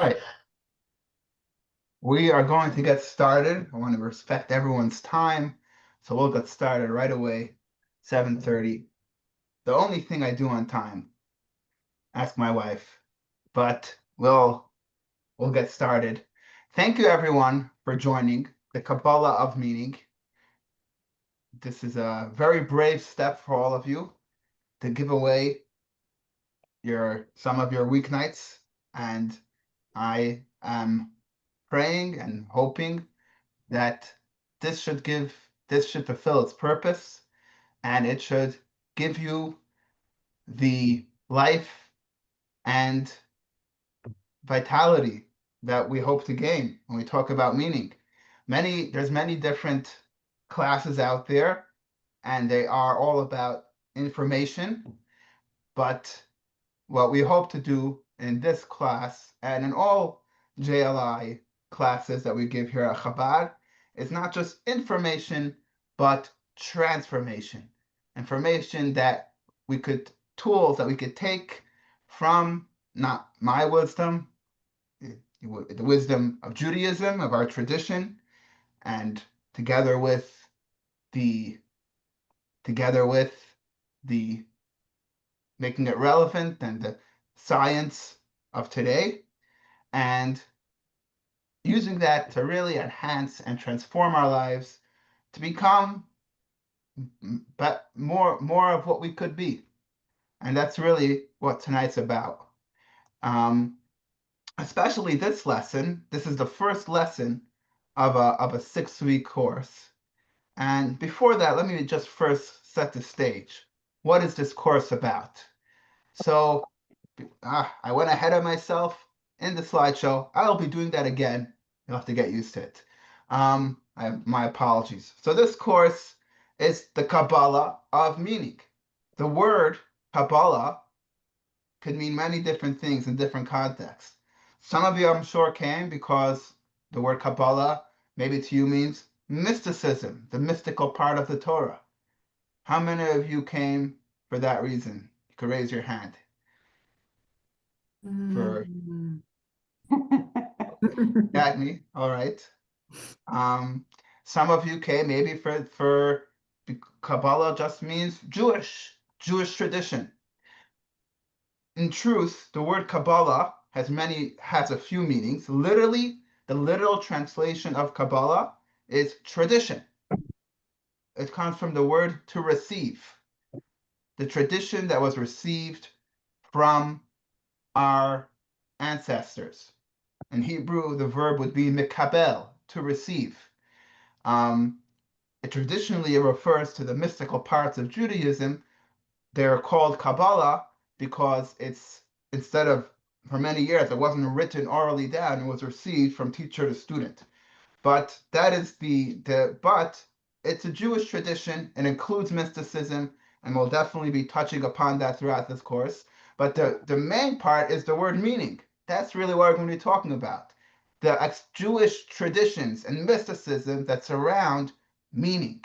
Right. We are going to get started. I want to respect everyone's time, so we'll get started right away, 7:30. The only thing I do on time, ask my wife, but we'll get started. Thank you everyone for joining the Kabbalah of Meaning. This is a very brave step for all of you to give away some of your weeknights, and I am praying and hoping that this should fulfill its purpose, and it should give you the life and vitality that we hope to gain when we talk about meaning. There's many different classes out there, and they are all about information, but what we hope to do in this class and in all JLI classes that we give here at Chabad is not just information, but transformation. Information that tools that we could take from not my wisdom, the wisdom of Judaism, of our tradition, and together with the together with the making it relevant and the science of today, and using that to really enhance and transform our lives to become but more of what we could be. And that's really what tonight's about. Um, Especially this lesson. This is the first lesson of a 6-week course. And before that, let me just first set the stage. What is this course about? So I went ahead of myself in the slideshow. I'll be doing that again. You'll have to get used to it. My apologies. So this course is the Kabbalah of meaning. The word Kabbalah could mean many different things in different contexts. Some of you, I'm sure, came because the word Kabbalah maybe to you means mysticism, the mystical part of the Torah. How many of you came for that reason? You could raise your hand. For Mm. got me. All right. Um, some of you came maybe for Kabbalah just means Jewish tradition. In truth, the word Kabbalah has a few meanings. Literally, the literal translation of Kabbalah is tradition. It comes from the word to receive, the tradition that was received from our ancestors. In Hebrew, the verb would be mikabel, to receive. Um, Traditionally, it refers to the mystical parts of Judaism. They're called Kabbalah because instead of, for many years, it wasn't written orally down, it was received from teacher to student. But that is but it's a Jewish tradition and includes mysticism, and we'll definitely be touching upon that throughout this course. But the main part is the word meaning. That's really what we're going to be talking about. The Jewish traditions and mysticism that surround meaning.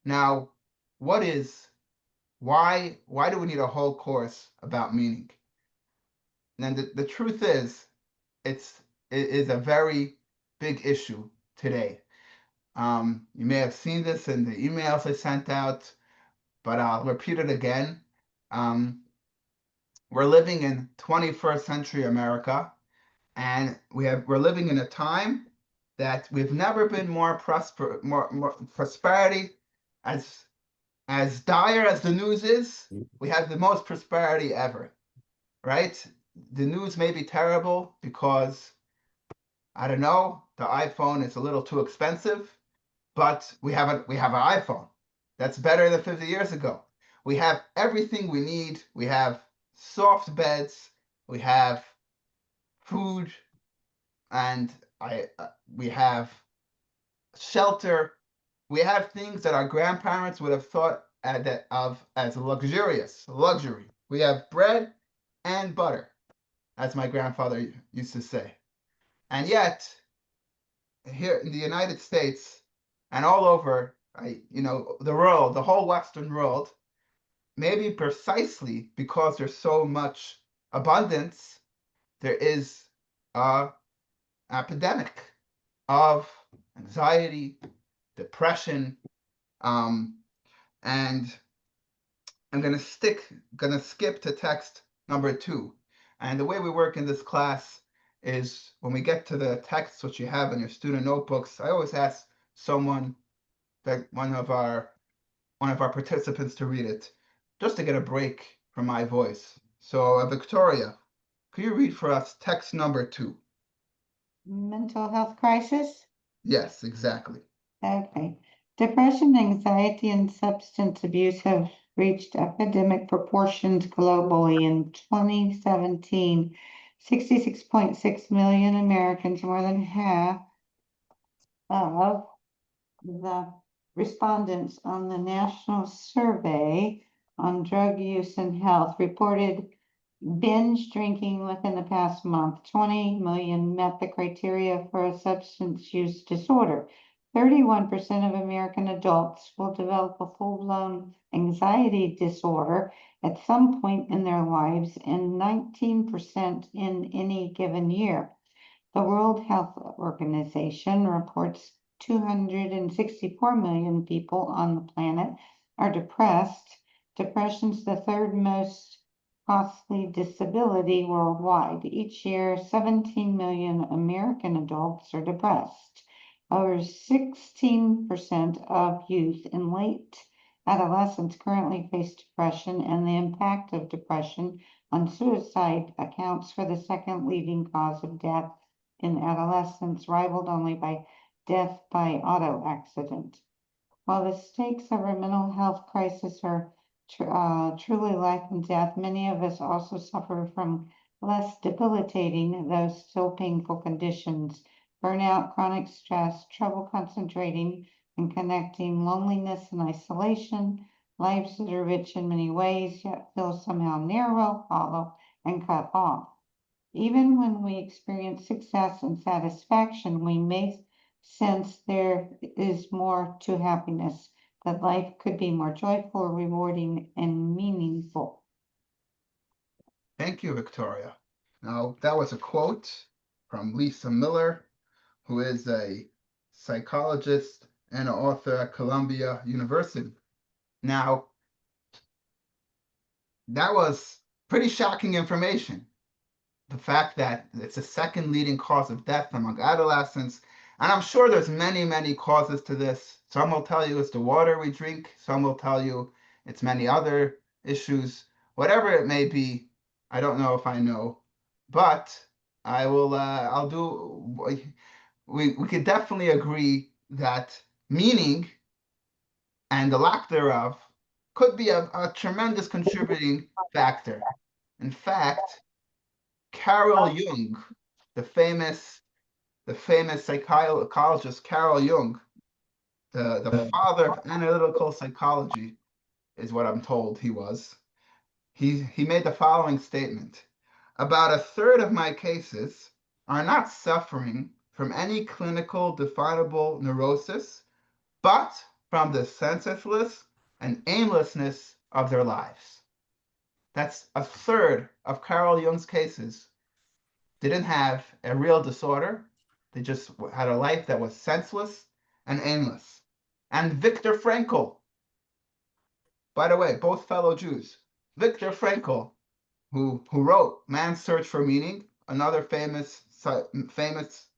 Now, why do we need a whole course about meaning? And the truth is, it is a very big issue today. You may have seen this in the emails I sent out, but I'll repeat it again. Um, we're living in 21st century America, and we're living in a time that we've never been more prosperity. As dire as the news is, we have the most prosperity ever, right? The news may be terrible because I don't know, the iPhone is a little too expensive, but we have an iPhone. That's better than 50 years ago. We have everything we need. We have soft beds, we have food, and we have shelter. We have things that our grandparents would have thought of as luxurious, luxury. We have bread and butter, as my grandfather used to say. And yet, here in the United States and all over, the world, the whole Western world, maybe precisely because there's so much abundance, there is epidemic of anxiety, depression, and I'm gonna skip to text number 2. And the way we work in this class is when we get to the texts which you have in your student notebooks, I always ask someone that one of our participants to read it, just to get a break from my voice. So, Victoria, could you read for us text number 2? Mental health crisis? Yes, exactly. Okay. Depression, anxiety, and substance abuse have reached epidemic proportions globally. In 2017, 66.6 million Americans, more than half of the respondents on the National Survey on Drug Use and Health, reported binge drinking within the past month. 20 million met the criteria for a substance use disorder. 31% of American adults will develop a full-blown anxiety disorder at some point in their lives, and 19% in any given year. The World Health Organization reports 264 million people on the planet are depressed. Depression is the third most costly disability worldwide. Each year, 17 million American adults are depressed. Over 16% of youth in late adolescence currently face depression, and the impact of depression on suicide accounts for the second leading cause of death in adolescence, rivaled only by death by auto accident. While the stakes of our mental health crisis are truly life and death, many of us also suffer from less debilitating, though still painful conditions: burnout, chronic stress, trouble concentrating and connecting, loneliness and isolation, lives that are rich in many ways, yet feel somehow narrow, hollow, and cut off. Even when we experience success and satisfaction, we may sense there is more to happiness, that life could be more joyful, rewarding, and meaningful. Thank you, Victoria. Now, that was a quote from Lisa Miller, who is a psychologist and an author at Columbia University. Now, that was pretty shocking information. The fact that it's the second leading cause of death among adolescents. And I'm sure there's many, many causes to this. Some will tell you it's the water we drink. Some will tell you it's many other issues. Whatever it may be, I don't know if I know. But I'll do, we could definitely agree that meaning and the lack thereof could be a tremendous contributing factor. In fact, Carl Jung, the famous psychologist Carl Jung, the father of analytical psychology, is what I'm told he was. He made the following statement: about a third of my cases are not suffering from any clinical definable neurosis, but from the senselessness and aimlessness of their lives. That's a third of Carl Jung's cases didn't have a real disorder. They just had a life that was senseless and aimless. And Viktor Frankl, by the way, both fellow Jews. Viktor Frankl, who wrote Man's Search for Meaning, another famous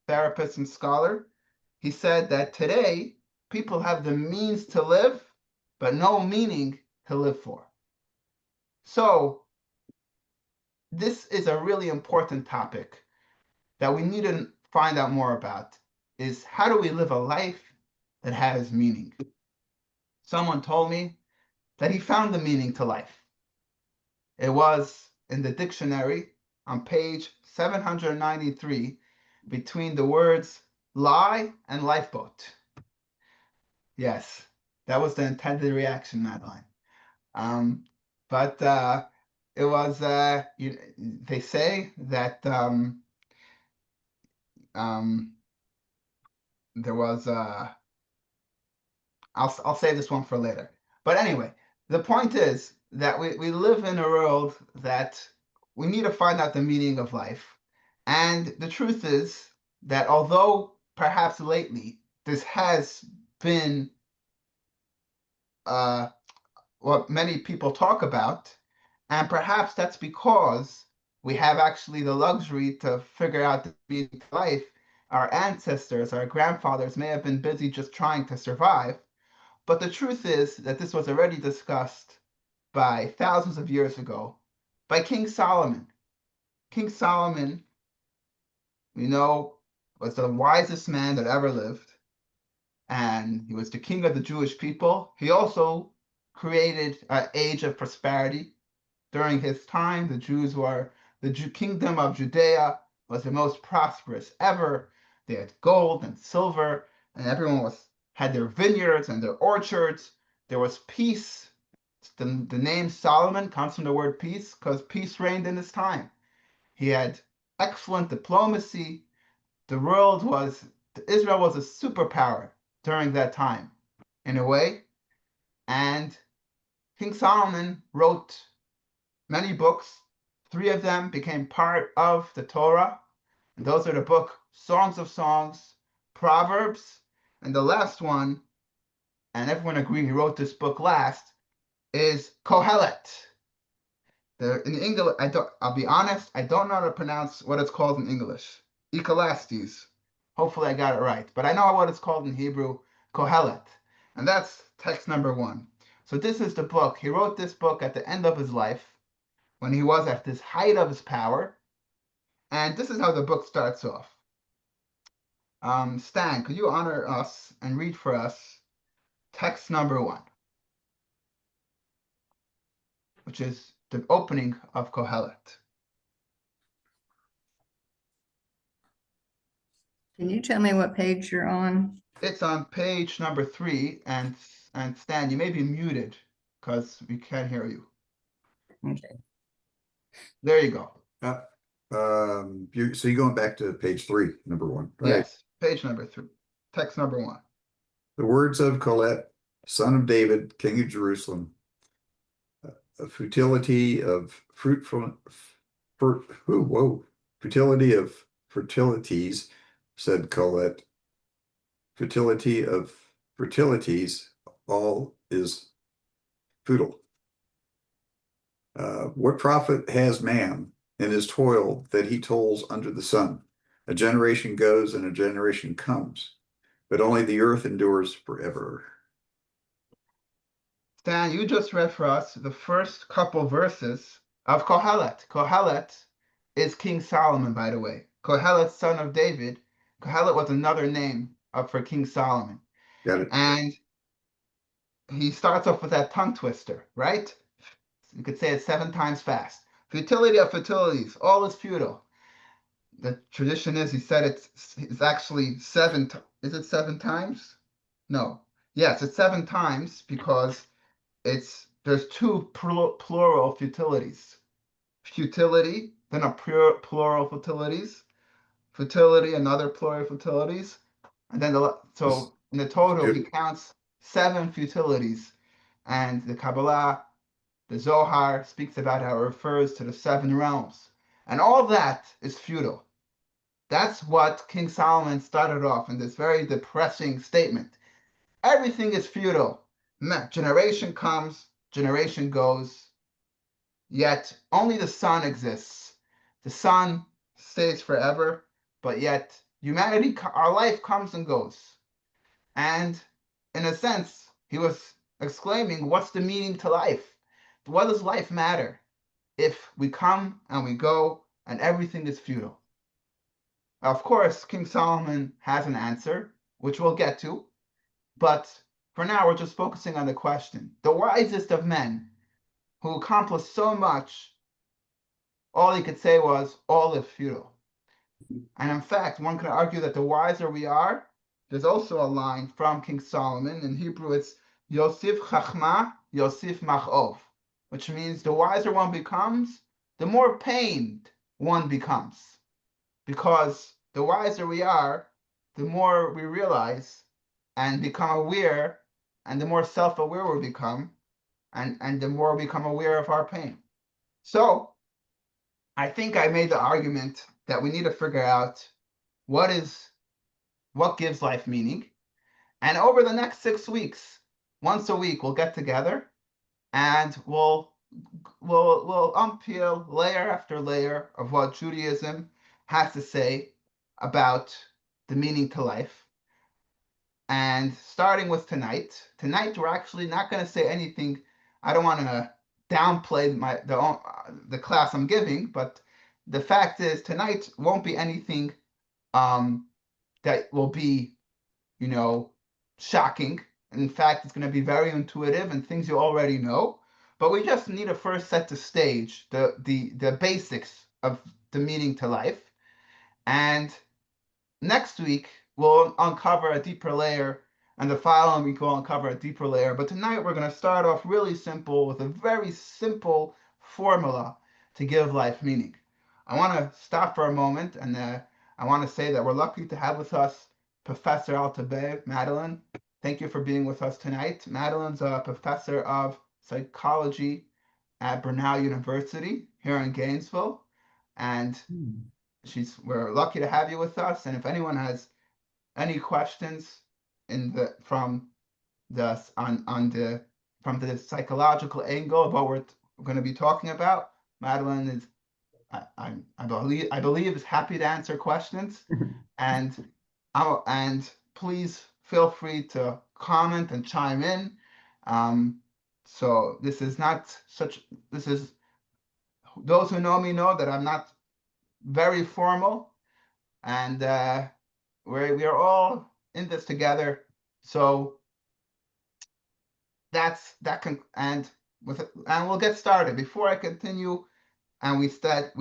therapist and scholar, he said that today people have the means to live, but no meaning to live for. So this is a really important topic that we need to find out more about, is how do we live a life that has meaning? Someone told me that he found the meaning to life. It was in the dictionary on page 793 between the words lie and lifeboat. Yes, that was the intended reaction, Madeline. But it was, they say that there was, I'll save this one for later. But anyway, the point is that we live in a world that we need to find out the meaning of life. And the truth is that although perhaps lately this has been what many people talk about, and perhaps that's because we have actually the luxury to figure out the meaning to life. Our ancestors, our grandfathers may have been busy just trying to survive, but the truth is that this was already discussed by thousands of years ago by King Solomon. King Solomon, we know, was the wisest man that ever lived, and he was the king of the Jewish people. He also created an age of prosperity. During his time, the kingdom of Judea was the most prosperous ever. They had gold and silver, and everyone had their vineyards and their orchards. There was peace. The name Solomon comes from the word peace because peace reigned in his time. He had excellent diplomacy. The world was Israel was a superpower during that time, in a way. And King Solomon wrote many books. Three of them became part of the Torah. And those are the book Songs of Songs, Proverbs, and the last one, and everyone agreed he wrote this book last, is Kohelet. In English, I'll be honest, I don't know how to pronounce what it's called in English. Ecclesiastes. Hopefully I got it right. But I know what it's called in Hebrew, Kohelet. And that's text number 1. So this is the book. He wrote this book at the end of his life, when he was at this height of his power. And this is how the book starts off. Stan, could you honor us and read for us text number 1, which is the opening of Kohelet? Can you tell me what page you're on? It's on page number 3, and Stan, you may be muted because we can't hear you. Okay. There you go. So you're going back to page 3, number 1, right? Yes, page number 3, text number 1. The words of Colette, son of David, king of Jerusalem, a futility of futility of fertilities, said Colette. Futility of fertilities, all is futile. What profit has man in his toil that he toils under the sun? A generation goes and a generation comes, but only the earth endures forever. Stan, you just read for us the first couple verses of Kohelet. Kohelet is King Solomon, by the way. Kohelet, son of David. Kohelet was another name for King Solomon. Got it? And he starts off with that tongue twister, right? You could say it 7 times fast. Futility of futilities, all is futile. The tradition is he said it's actually 7. Is it 7 times? No. Yes, it's 7 times because there's 2 plural futilities. Futility, then a plural futilities. Futility, another plural futilities. And then so in the total, he counts 7 futilities. And the Kabbalah, the Zohar, speaks about how it refers to the 7 realms. And all that is futile. That's what King Solomon started off in this very depressing statement. Everything is futile. Generation comes, generation goes, yet only the sun exists. The sun stays forever, but yet humanity, our life comes and goes. And in a sense, he was exclaiming, what's the meaning to life? What does life matter if we come and we go and everything is futile? Of course, King Solomon has an answer, which we'll get to, but for now, we're just focusing on the question. The wisest of men who accomplished so much, all he could say was, all is futile. And in fact, one could argue that the wiser we are, there's also a line from King Solomon. In Hebrew, it's Yosif Chachma, Yosif Machov, which means the wiser one becomes, the more pained one becomes. Because the wiser we are, the more we realize and become aware, and the more self-aware we become, and the more we become aware of our pain. So I think I made the argument that we need to figure out what gives life meaning. And over the next 6 weeks, once a week, we'll get together and we'll unpeel layer after layer of what Judaism has to say about the meaning to life. And starting with tonight we're actually not going to say anything. I don't want to downplay the class I'm giving, but the fact is tonight won't be anything that will be, shocking. In fact, it's going to be very intuitive and things you already know. But we just need to first set the stage, the basics of the meaning to life. And next week we'll uncover a deeper layer, and the following week we'll uncover a deeper layer. But tonight we're going to start off really simple with a very simple formula to give life meaning. I want to stop for a moment, and I want to say that we're lucky to have with us Professor Altabeh, Madeline. Thank you for being with us tonight. Madeline's a professor of psychology at Brenau University here in Gainesville, and we're lucky to have you with us. And if anyone has any questions from the psychological angle of what we're going to be talking about, Madeline is I believe is happy to answer questions, and please feel free to comment and chime in. So this is those who know me know that I'm not very formal, and we are all in this together. So and we'll get started. Before I continue, and we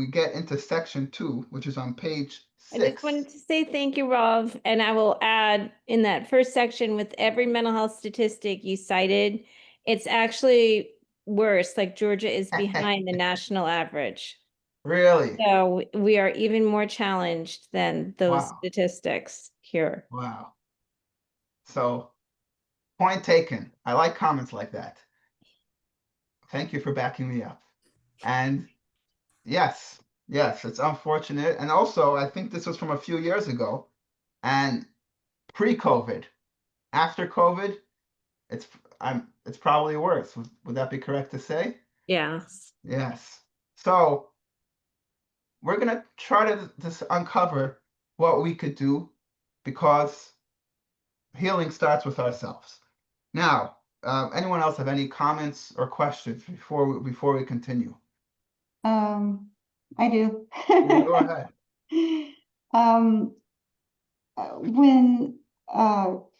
get into section 2, which is on page 6. I just wanted to say thank you, Rob, and I will add in that first section with every mental health statistic you cited, it's actually worse. Like Georgia is behind the national average. Really? So we are even more challenged than those Wow. statistics here. Wow. So, point taken. I like comments like that. Thank you for backing me up. And yes, it's unfortunate. And also, I think this was from a few years ago. And pre-COVID, after COVID, it's probably worse. Would that be correct to say? Yeah. Yes. So we're gonna try to just uncover what we could do, because healing starts with ourselves. Now, anyone else have any comments or questions before we continue? I do. Go ahead. When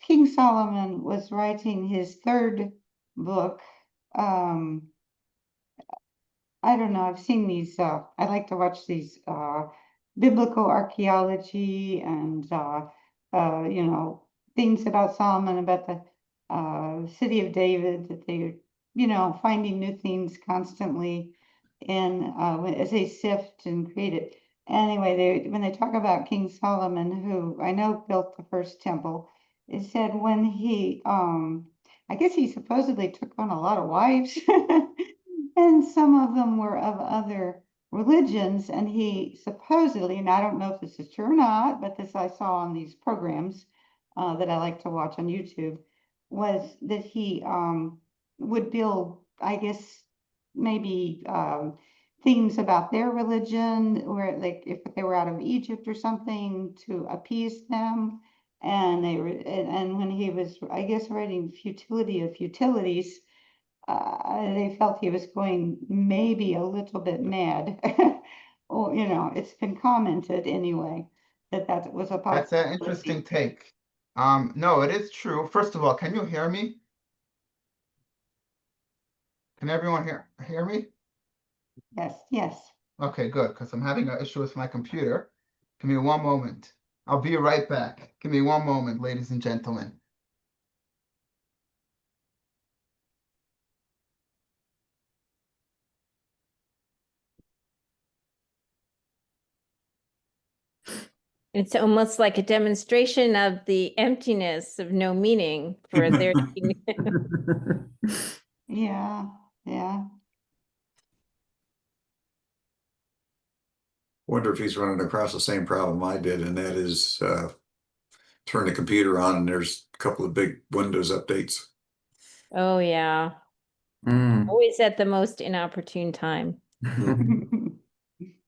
King Solomon was writing his third book, I don't know, I've seen these, I like to watch these biblical archaeology and, things about Solomon, about the city of David, that they're, finding new things constantly as they sift and create it. Anyway, when they talk about King Solomon, who I know built the first temple, it said when he, I guess he supposedly took on a lot of wives. And some of them were of other religions, and he supposedly, and I don't know if this is true or not, but this I saw on these programs that I like to watch on YouTube, was that he would build, I guess, maybe things about their religion, where like if they were out of Egypt or something, to appease them. And and when he was, I guess, writing Futility of Futilities, they felt he was going maybe a little bit mad. Or, it's been commented anyway that was a That's an possibility. interesting take. No, it is true. First of all, can you hear me? Can everyone hear me? Yes. Okay, good, because I'm having an issue with my computer. Give me one moment. I'll be right back. Give me one moment, ladies and gentlemen. It's almost like a demonstration of the emptiness of no meaning for their. Yeah. Wonder if he's running across the same problem I did, and that is turn the computer on and there's a couple of big Windows updates. Oh, yeah. Mm. Always at the most inopportune time.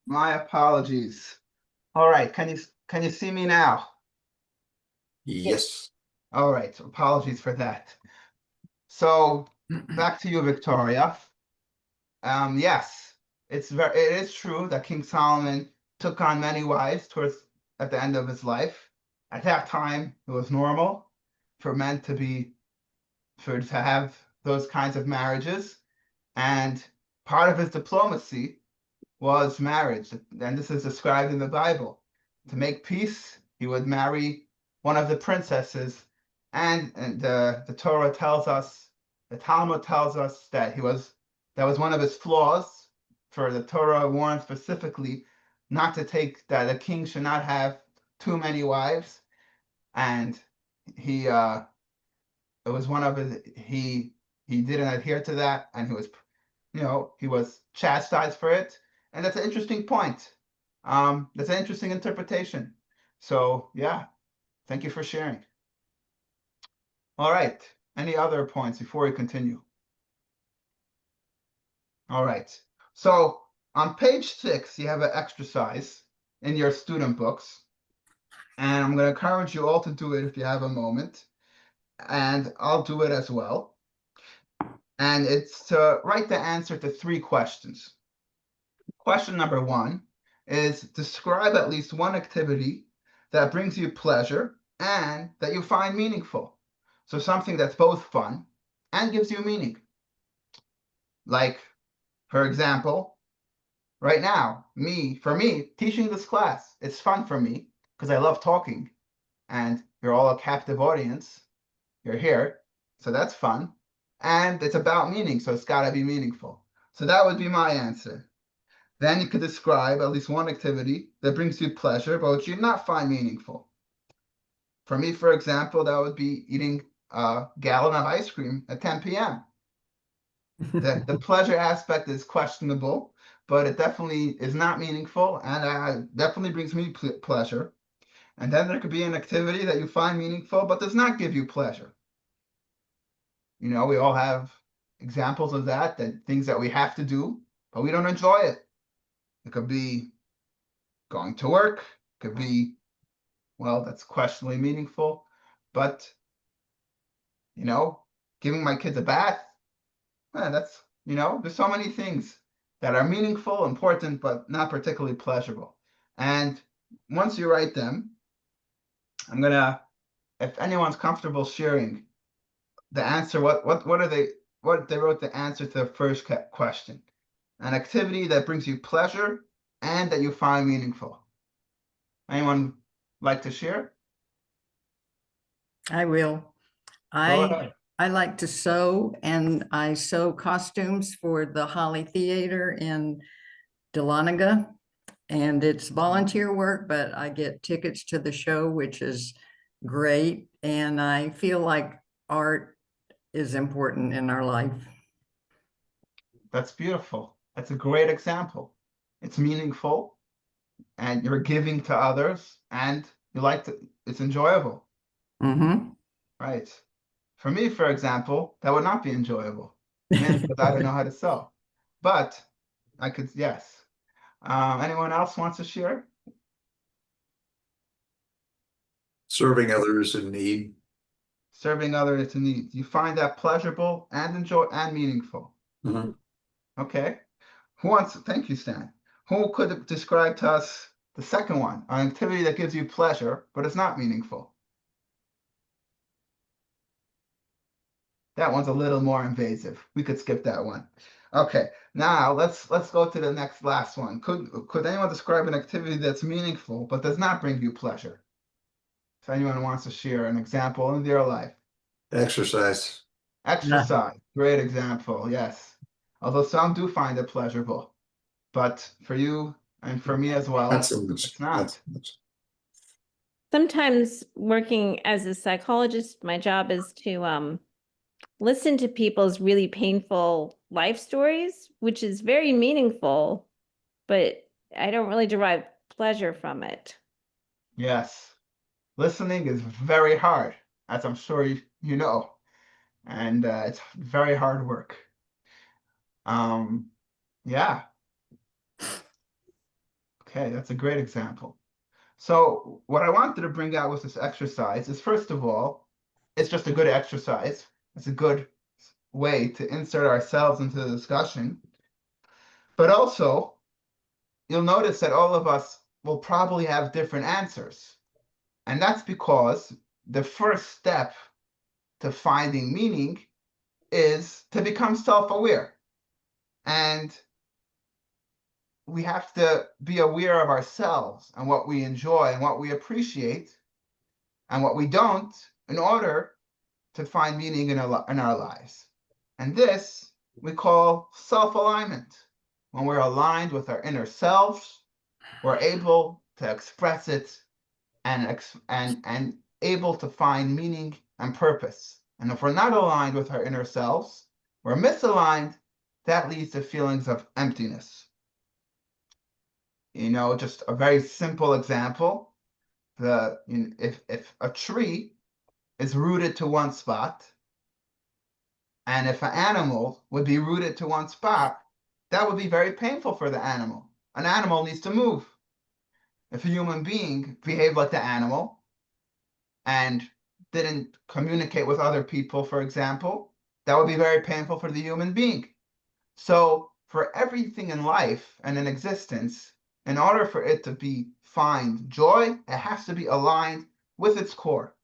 My apologies. All right, can you see me now? Yes. All right, so apologies for that. So back to you, Victoria. Yes, it is true that King Solomon took on many wives at the end of his life. At that time, it was normal for men to have those kinds of marriages, and part of his diplomacy was marriage, and this is described in the Bible. To make peace, he would marry one of the princesses, and the Torah tells us, the Talmud tells us that that was one of his flaws. For the Torah warned specifically that a king should not have too many wives, and it was one of his he didn't adhere to that, and he was chastised for it. And that's an interesting point. That's an interesting interpretation. So yeah, thank you for sharing. All right, any other points before we continue? All right, so on page 6 you have an exercise in your student books, and I'm going to encourage you all to do it if you have a moment, and I'll do it as well. And it's to write the answer to 3 questions. Question number 1 is describe at least one activity that brings you pleasure and that you find meaningful. So something that's both fun and gives you meaning. Like, for example, right now, for me, teaching this class, it's fun for me because I love talking, and you're all a captive audience. You're here, so that's fun. And it's about meaning, so it's got to be meaningful. So that would be my answer. Then you could describe at least one activity that brings you pleasure, but which you not find meaningful. For me, for example, that would be eating a gallon of ice cream at 10 p.m. The pleasure aspect is questionable, but it definitely is not meaningful, and definitely brings me pleasure. And then there could be an activity that you find meaningful, but does not give you pleasure. We all have examples of that things that we have to do, but we don't enjoy it. It could be going to work, could be, well, that's questionably meaningful, but, giving my kids a bath, there's so many things that are meaningful, important, but not particularly pleasurable. And once you write them, if anyone's comfortable sharing the answer, what they wrote the answer to the first question. An activity that brings you pleasure and that you find meaningful. Anyone like to share? I will. Go ahead. I like to sew, and I sew costumes for the Holly Theater in Dahlonega. And it's volunteer work, but I get tickets to the show, which is great. And I feel like art is important in our life. That's beautiful. That's a great example. It's meaningful, and you're giving to others, and it's enjoyable. Mm-hmm. Right. For me, for example, that would not be enjoyable, mainly because I don't know how to sew. But I could, yes. Anyone else wants to share? Serving others in need. Serving others in need. You find that pleasurable and meaningful. Mhm. Okay. Thank you, Stan. Who could describe to us the second one, an activity that gives you pleasure, but it's not meaningful? That one's a little more invasive. We could skip that one. Okay, now let's go to the last one. Could anyone describe an activity that's meaningful but does not bring you pleasure? If anyone wants to share an example in their life. Exercise. Exercise, great example, yes. Although some do find it pleasurable, but for you and for me as well, Not so much. it's not. Sometimes working as a psychologist, my job is to listen to people's really painful life stories, which is very meaningful, but I don't really derive pleasure from it. Yes. Listening is very hard, as I'm sure you know, and it's very hard work. Yeah. Okay, that's a great example. So what I wanted to bring out with this exercise is, first of all, it's just a good exercise. It's a good way to insert ourselves into the discussion. But also, you'll notice that all of us will probably have different answers. And that's because the first step to finding meaning is to become self-aware. And we have to be aware of ourselves and what we enjoy and what we appreciate and what we don't in order to find meaning in our lives. And this we call self-alignment. When we're aligned with our inner selves, we're able to express it and able to find meaning and purpose. And if we're not aligned with our inner selves, we're misaligned, that leads to feelings of emptiness. You know, just a very simple example. If a tree is rooted to one spot, and if an animal would be rooted to one spot, that would be very painful for the animal. An animal needs to move. If a human being behaved like the animal and didn't communicate with other people, for example, that would be very painful for the human being. So for everything in life and in existence, in order for it to find joy, it has to be aligned with its core,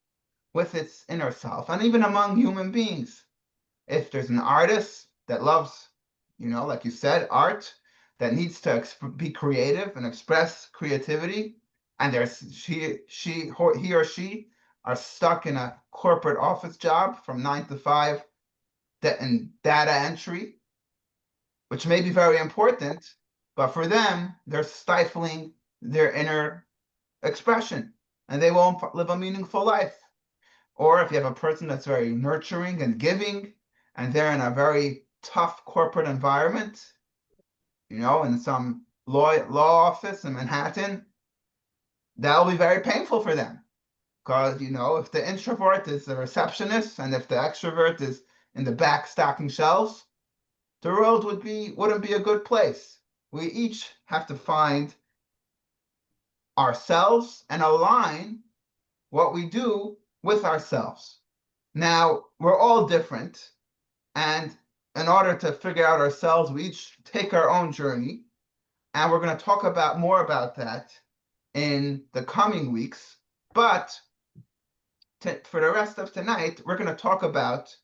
with its inner self, and even among human beings. If there's an artist that loves, like you said, art, that needs to be creative and express creativity, and he or she are stuck in a corporate office job from 9 to 5 in data entry, which may be very important, but for them, they're stifling their inner expression and they won't live a meaningful life. Or if you have a person that's very nurturing and giving, and they're in a very tough corporate environment, in some law office in Manhattan, that'll be very painful for them. Because, if the introvert is the receptionist and if the extrovert is in the back stocking shelves, the world wouldn't be a good place. We each have to find ourselves and align what we do with ourselves. Now, we're all different, and in order to figure out ourselves, we each take our own journey, and we're going to talk more about that in the coming weeks. But for the rest of tonight, we're going to talk about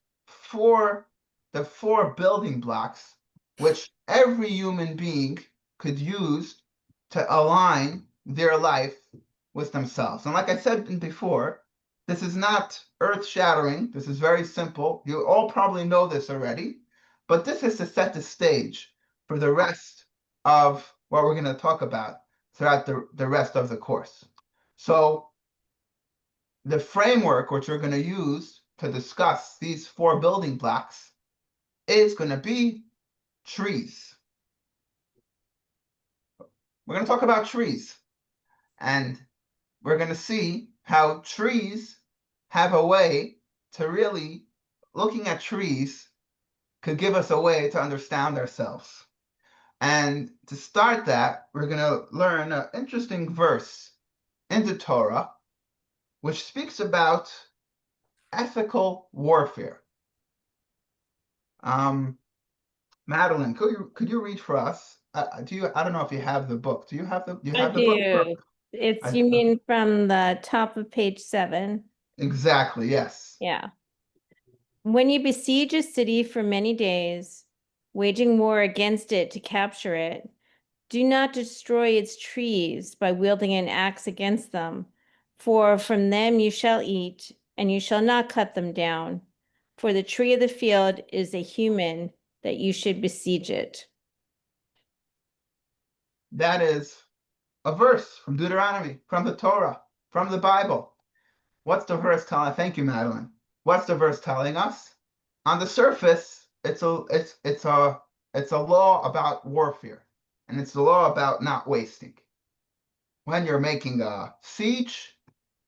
the four building blocks which every human being could use to align their life with themselves. And like I said before, this is not earth-shattering. This is very simple. You all probably know this already, but this is to set the stage for the rest of what we're going to talk about throughout the rest of the course. So the framework which we're going to use to discuss these four building blocks is going to be trees. We're going to talk about trees, and we're going to see how trees have a way to really, looking at trees could give us a way to understand ourselves. And to start that, we're going to learn an interesting verse in the Torah, which speaks about ethical warfare. Madeline, could you read for us? I don't know if you have the book. Do you have the I book? do. I- You mean from the top of page 7? Exactly, yes. Yeah. When you besiege a city for many days, waging war against it to capture it, do not destroy its trees by wielding an axe against them, for from them you shall eat, and you shall not cut them down. For the tree of the field is a human, that you should besiege it. That is a verse from Deuteronomy, from the Torah, from the Bible. What's the verse telling? Thank you, Madeline. What's the verse telling us? On the surface, it's a law about warfare. and it's the law about not wasting. When you're making a siege,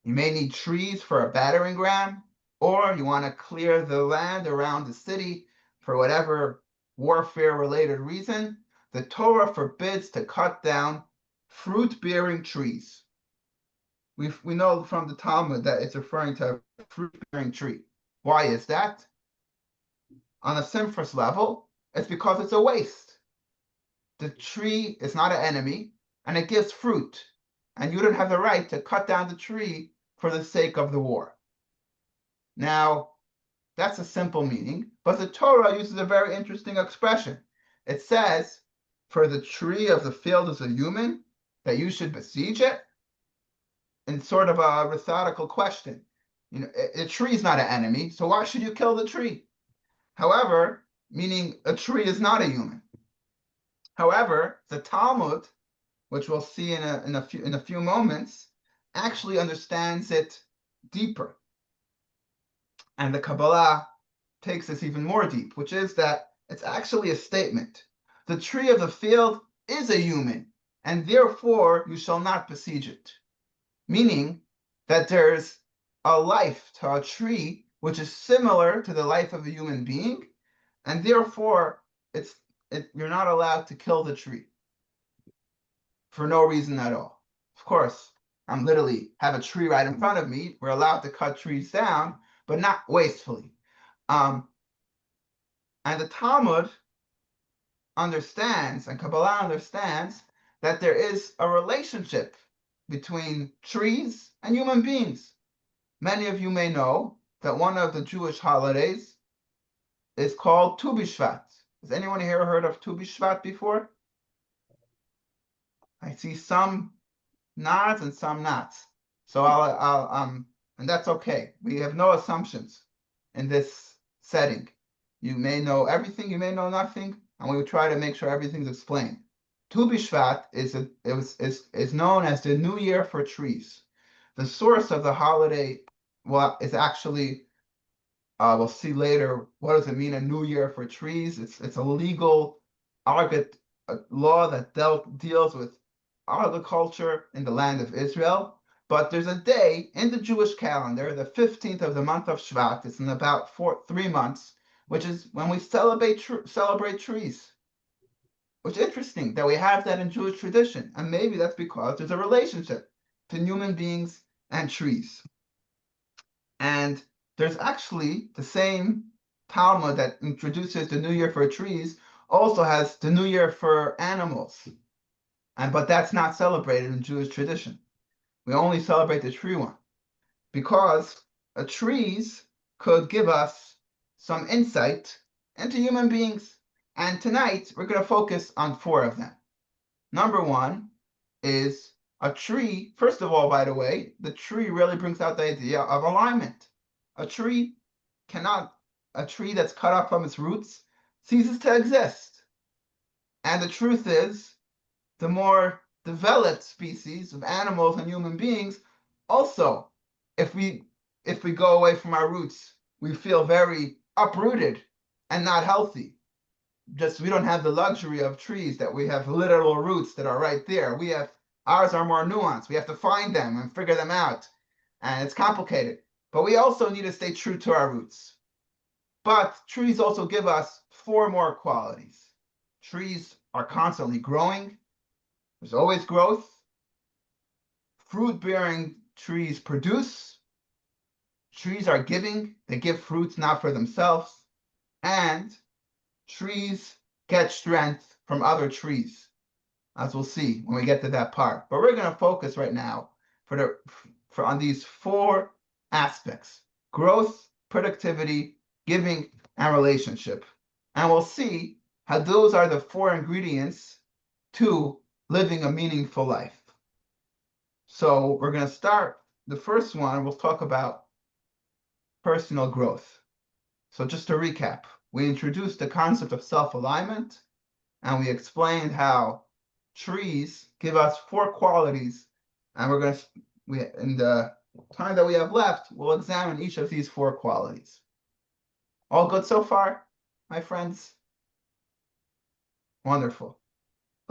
you may need trees for a battering ram, or you want to clear the land around the city for whatever warfare-related reason. The Torah forbids to cut down fruit-bearing trees. We know from the Talmud that it's referring to a fruit-bearing tree. Why is that? On a simplest level, it's because it's a waste. The tree is not an enemy, and it gives fruit, and you don't have the right to cut down the tree for the sake of the war. Now, that's a simple meaning, but the Torah uses a very interesting expression. It says, for the tree of the field is a human, that you should besiege it, in sort of a rhetorical question. A tree is not an enemy, so why should you kill the tree? However, meaning a tree is not a human. However, the Talmud, which we'll see in a few moments, actually understands it deeper. And the Kabbalah takes this even more deep, which is that it's actually a statement. The tree of the field is a human, and therefore you shall not besiege it. Meaning that there's a life to a tree which is similar to the life of a human being, and therefore you're not allowed to kill the tree for no reason at all. Of course, I'm literally have a tree right in front of me. We're allowed to cut trees down, but not wastefully. And the Talmud understands, and Kabbalah understands, that there is a relationship between trees and human beings. Many of you may know that one of the Jewish holidays is called Tu B'Shvat. Has anyone here heard of Tu B'Shvat before? I see some nods and some nods. So and that's okay. We have no assumptions in this setting. You may know everything, you may know nothing, and we will try to make sure everything's explained. Tu B'Shvat is known as the New Year for trees. The source of the holiday, well, is actually we'll see later. What does it mean, a New Year for trees? It's a legal law that deals with agriculture in the land of Israel. But there's a day in the Jewish calendar, the 15th of the month of Shvat. It's in about 3 months, which is when we celebrate trees. Which is interesting that we have that in Jewish tradition, and maybe that's because there's a relationship between human beings and trees. And there's actually the same Talmud that introduces the New Year for trees also has the New Year for animals. But that's not celebrated in Jewish tradition. We only celebrate the tree one because trees could give us some insight into human beings. And tonight we're going to focus on 4 of them. Number 1 is a tree. First of all, by the way, the tree really brings out the idea of alignment. A tree that's cut off from its roots ceases to exist. And the truth is, the more developed species of animals and human beings, also, if we go away from our roots, we feel very uprooted and not healthy. We don't have the luxury of trees that we have literal roots that are right there. Ours are more nuanced. We have to find them and figure them out. And it's complicated. But we also need to stay true to our roots. But trees also give us 4 more qualities. Trees are constantly growing. There's always growth. Fruit-bearing trees produce. Trees are giving. They give fruits not for themselves. And trees get strength from other trees, as we'll see when we get to that part. But we're going to focus right now on these 4 aspects: growth, productivity, giving, and relationship. And we'll see how those are the 4 ingredients to living a meaningful life. So we're going to start the first one. We'll talk about personal growth. So just to recap, we introduced the concept of self-alignment, and we explained how trees give us 4 qualities. And in the time that we have left, we'll examine each of these 4 qualities. All good so far, my friends? Wonderful.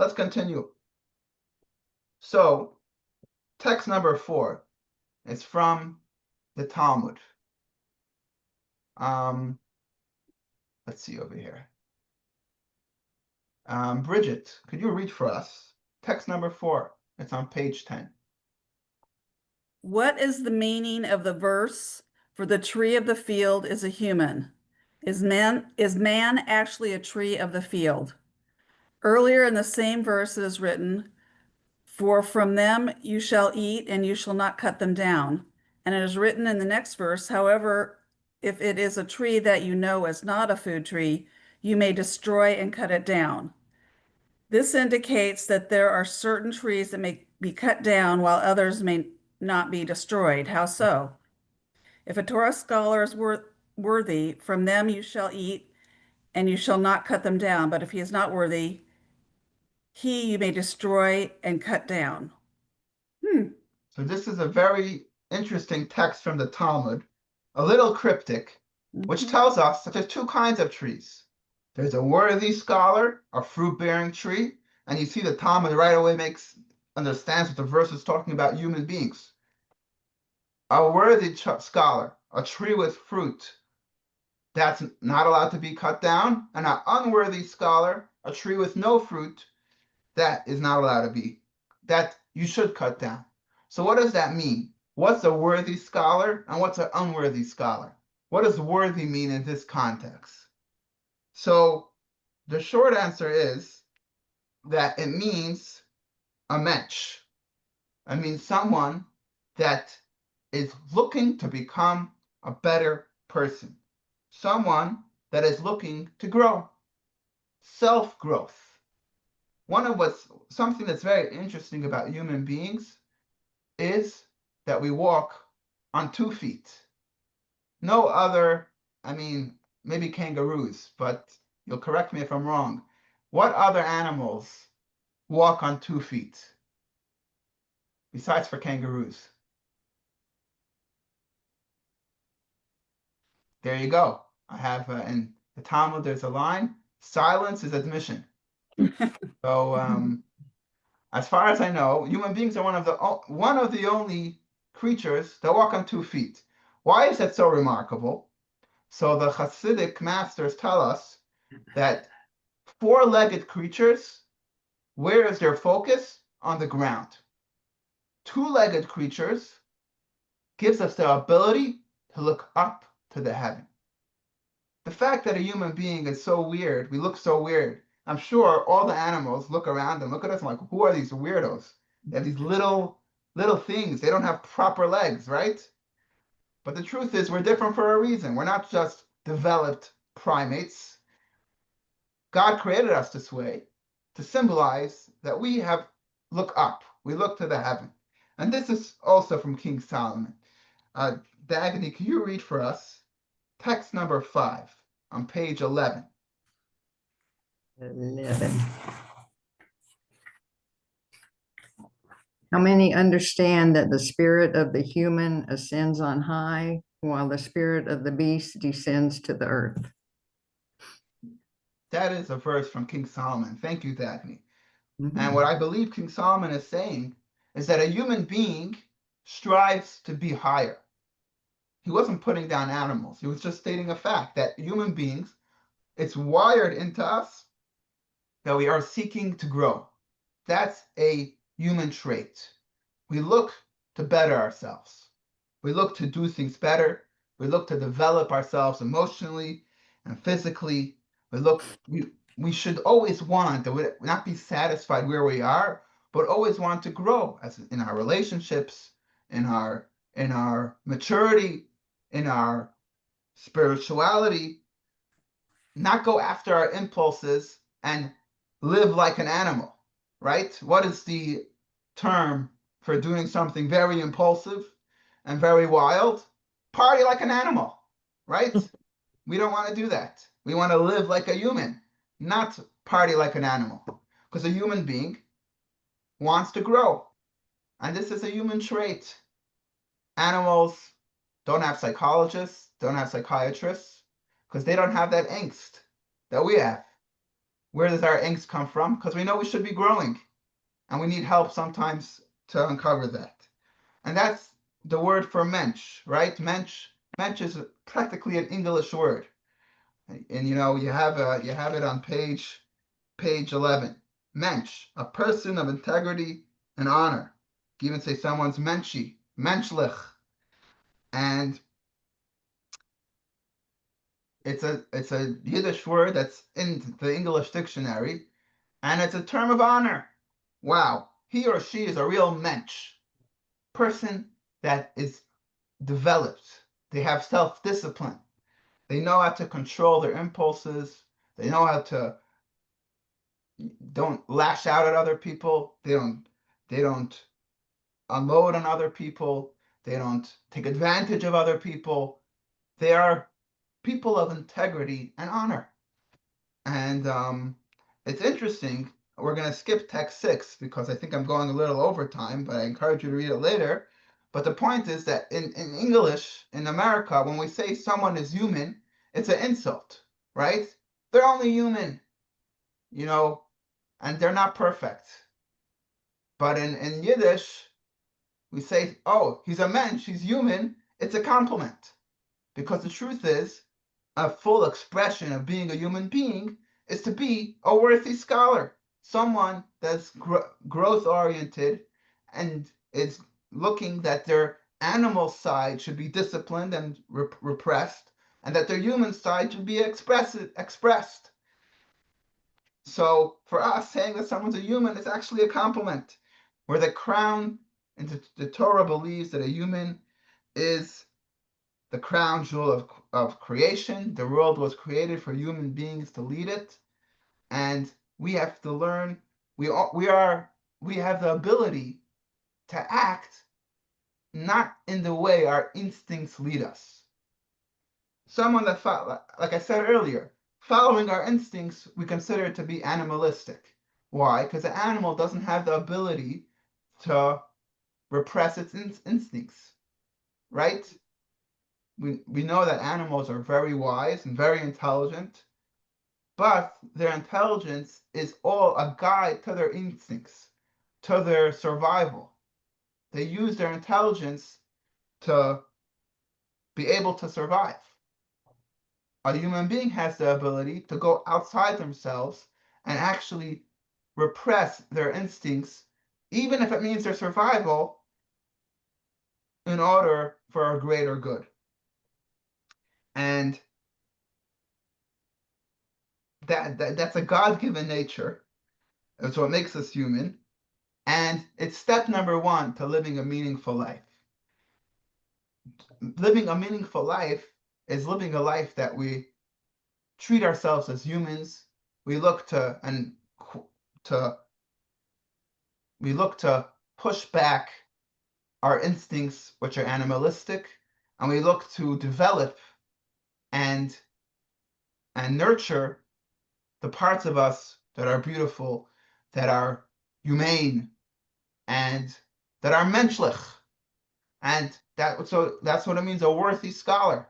let's continue. So, text number 4 is from the Talmud. Let's see over here. Bridget, could you read for us text number 4? It's on page 10. What is the meaning of the verse, "For the tree of the field is a human"? Is man actually a tree of the field? Earlier in the same verse it is written, "For from them you shall eat and you shall not cut them down." And it is written in the next verse, "However, if it is a tree that you know is not a food tree, you may destroy and cut it down." This indicates that there are certain trees that may be cut down while others may not be destroyed. How so? If a Torah scholar is worthy, from them you shall eat and you shall not cut them down. But if he is not worthy, he you may destroy and cut down. So this is a very interesting text from the Talmud, a little cryptic, which tells us that there's two kinds of trees. There's a worthy scholar, a fruit-bearing tree, and you see the Talmud right away understands what the verse is talking about human beings. A worthy scholar, a tree with fruit, that's not allowed to be cut down, and an unworthy scholar, a tree with no fruit, that is not allowed to be, that you should cut down. So what does that mean? What's a worthy scholar and what's an unworthy scholar? What does worthy mean in this context? So the short answer is that it means a mensch. It means someone that is looking to become a better person. Someone that is looking to grow. Self-growth. Something that's very interesting about human beings is that we walk on 2 feet. No other, maybe kangaroos, but you'll correct me if I'm wrong. What other animals walk on 2 feet besides for kangaroos? There you go. I have in the Talmud, there's a line, silence is admission. So as far as I know, human beings are one of the only creatures that walk on 2 feet. Why is that so remarkable? So the Hasidic masters tell us that 4-legged creatures, where is their focus? On the ground. 2-legged creatures gives us the ability to look up to the heaven. The fact that a human being is so weird, we look so weird. I'm sure all the animals look around and look at us and like, who are these weirdos? They have these little things. They don't have proper legs, right? But the truth is we're different for a reason. We're not just developed primates. God created us this way to symbolize that we look up. We look to the heaven. And this is also from King Solomon. Dagny, can you read for us text number 5 on page 11? 11. How many understand that the spirit of the human ascends on high, while the spirit of the beast descends to the earth? That is a verse from King Solomon. Thank you, Dagny. And what I believe King Solomon is saying is that a human being strives to be higher. He wasn't putting down animals. He was just stating a fact that human beings, it's wired into us that we are seeking to grow. That's a human trait. We look to better ourselves. We look to do things better. We look to develop ourselves emotionally and physically. We should always want to not be satisfied where we are, but always want to grow as in our relationships, in our maturity, in our spirituality, not go after our impulses and live like an animal, right? What is the term for doing something very impulsive and very wild? Party like an animal, right? We don't want to do that. We want to live like a human, not party like an animal. Because a human being wants to grow. And this is a human trait. Animals don't have psychologists, don't have psychiatrists, because they don't have that angst that we have. Where does our angst come from? Because we know we should be growing, and we need help sometimes to uncover that. And that's the word for mensch, right? Mensch is practically an English word. And you know, you have it on page 11. Mensch, a person of integrity and honor. You can even say someone's menschy, menschlich. And it's a Yiddish word that's in the English dictionary, and it's a term of honor. Wow, he or she is a real mensch, person that is developed. They have self-discipline. They know how to control their impulses. They know how to don't lash out at other people. They don't unload on other people. They don't take advantage of other people. They are people of integrity and honor. And it's interesting. We're going to skip text 6 because I think I'm going a little over time, but I encourage you to read it later. But the point is that in English, in America, when we say someone is human, it's an insult, right? They're only human, you know, and they're not perfect. But in Yiddish, we say, oh, he's a mensch, he's human. It's a compliment. Because the truth is, a full expression of being a human being is to be a worthy scholar, someone that's growth oriented and is looking that their animal side should be disciplined and repressed, and that their human side should be expressed. So for us, saying that someone's a human is actually a compliment. Where the crown and the Torah believes that a human is the crown jewel of creation. The world was created for human beings to lead it. And we have to learn, we have the ability to act not in the way our instincts lead us. Someone that, like I said earlier, following our instincts, we consider to be animalistic. Why? Because an animal doesn't have the ability to repress its instincts, right? We know that animals are very wise and very intelligent, but their intelligence is all a guide to their instincts, to their survival. They use their intelligence to be able to survive. A human being has the ability to go outside themselves and actually repress their instincts, even if it means their survival, in order for a greater good. And that's a God-given nature. That's what makes us human. And it's step number 1 to living a meaningful life. Living a meaningful life is living a life that we treat ourselves as humans. We look to push back our instincts, which are animalistic, and we look to develop and nurture the parts of us that are beautiful, that are humane, and that are menschlich. And that's what it means, a worthy scholar,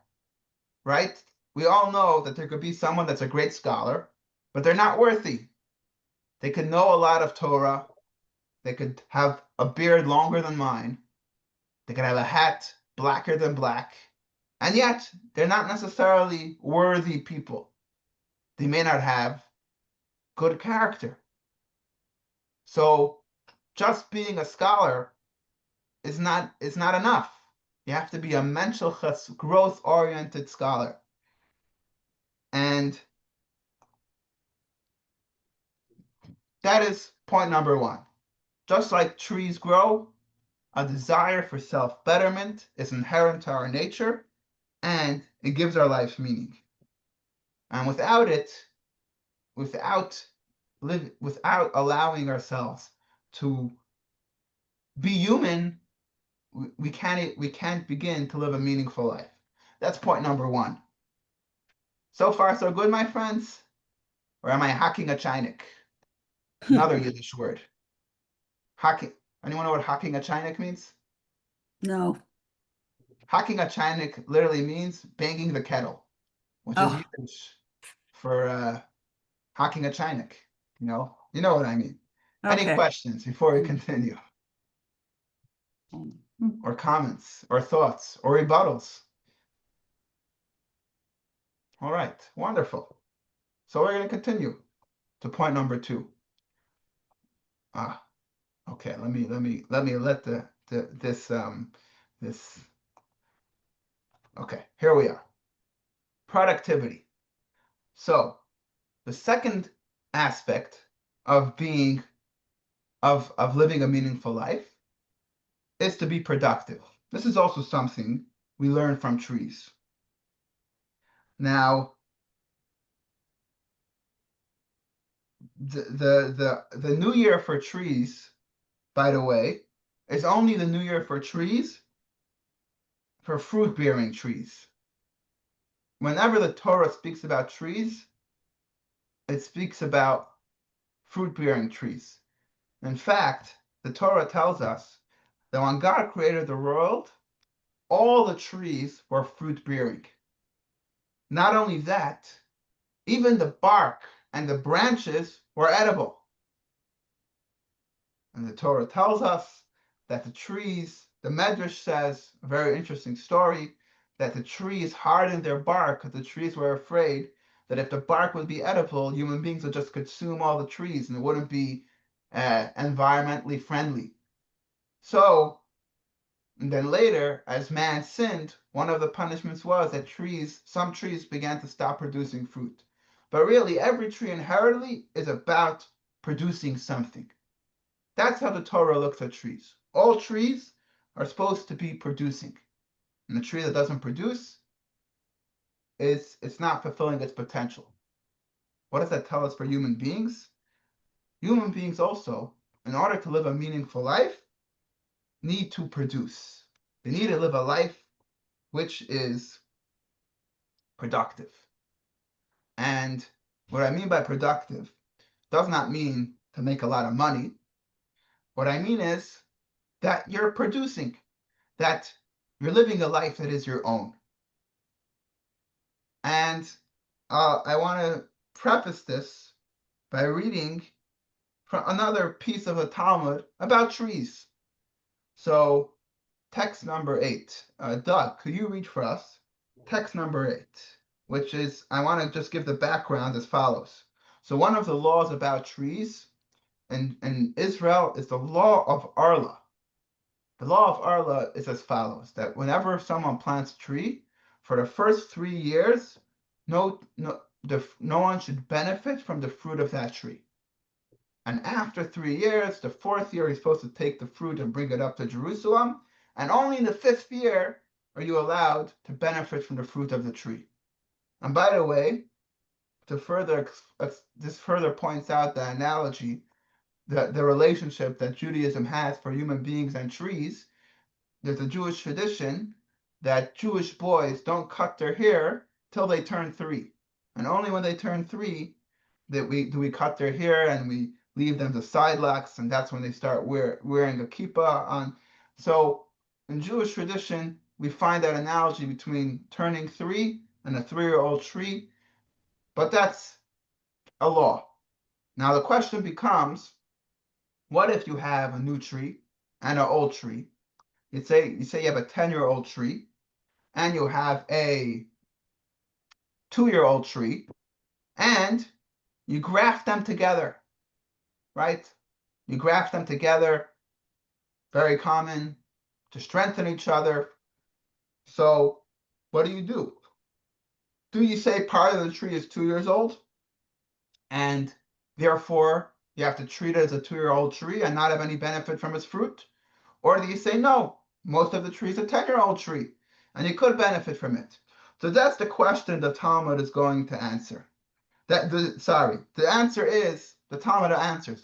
right? We all know that there could be someone that's a great scholar, but they're not worthy. They could know a lot of Torah. They could have a beard longer than mine. They could have a hat blacker than black. And yet, they're not necessarily worthy people. They may not have good character. So just being a scholar is not enough. You have to be a menschliches, growth-oriented scholar. And that is point number 1. Just like trees grow, a desire for self-betterment is inherent to our nature, and it gives our life meaning. And without it, without allowing ourselves to be human, we can't begin to live a meaningful life. That's point number 1. So far, so good, my friends? Or am I hacking a chinik? Another Yiddish word. Hacking. Anyone know what hacking a chinik means? No. Hacking a chinik literally means banging the kettle, which is Oh. Yiddish for hacking a Chinik. You know what I mean. Any Okay. questions before we continue? Or comments, or thoughts, or rebuttals? All right, wonderful. So we're going to continue to point number 2. Okay. Let me let this. Okay, here we are. Productivity. So the second aspect of being of living a meaningful life is to be productive. This is also something we learn from trees. Now, the new year for trees, by the way, is only the new year for trees for fruit-bearing trees. Whenever the Torah speaks about trees, it speaks about fruit-bearing trees. In fact, the Torah tells us that when God created the world, all the trees were fruit-bearing. Not only that, even the bark and the branches were edible. And the Torah tells us that the trees, the Medrash says, a very interesting story, that the trees hardened their bark because the trees were afraid that if the bark would be edible, human beings would just consume all the trees and it wouldn't be environmentally friendly. So, and then later, as man sinned, one of the punishments was that some trees began to stop producing fruit. But really, every tree inherently is about producing something. That's how the Torah looks at trees. All trees are supposed to be producing. And the tree that doesn't produce it's not fulfilling its potential. What does that tell us for human beings? Human beings also, in order to live a meaningful life, need to produce. They need to live a life which is productive. And what I mean by productive does not mean to make a lot of money. What I mean is that you're producing, that you're living a life that is your own. And I want to preface this by reading from another piece of the Talmud about trees. So text number 8. Doug, could you read for us text number 8, which is, I want to just give the background as follows. So one of the laws about trees in Israel is the law of Arla. The law of Arla is as follows, that whenever someone plants a tree, for the first 3 years, no one should benefit from the fruit of that tree. And after 3 years, the 4th year, he's supposed to take the fruit and bring it up to Jerusalem. And only in the 5th year are you allowed to benefit from the fruit of the tree. And by the way, this further points out the analogy, the relationship that Judaism has for human beings and trees. There's a Jewish tradition that Jewish boys don't cut their hair till they turn 3. And only when they turn 3 do we cut their hair and we leave them to sidelocks, and that's when they start wearing a kippah on. So in Jewish tradition, we find that analogy between turning 3 and a 3-year-old tree, but that's a law. Now the question becomes, what if you have a new tree and an old tree? You say you have a 10-year-old tree and you have a 2-year-old tree and you graft them together, right? You graft them together, very common, to strengthen each other. So what do? Do you say part of the tree is 2 years old and therefore you have to treat it as a 2-year-old tree and not have any benefit from its fruit? Or do you say, no, most of the tree is a 10-year-old tree and you could benefit from it? So that's the question the Talmud is going to answer. The answer is, the Talmud answers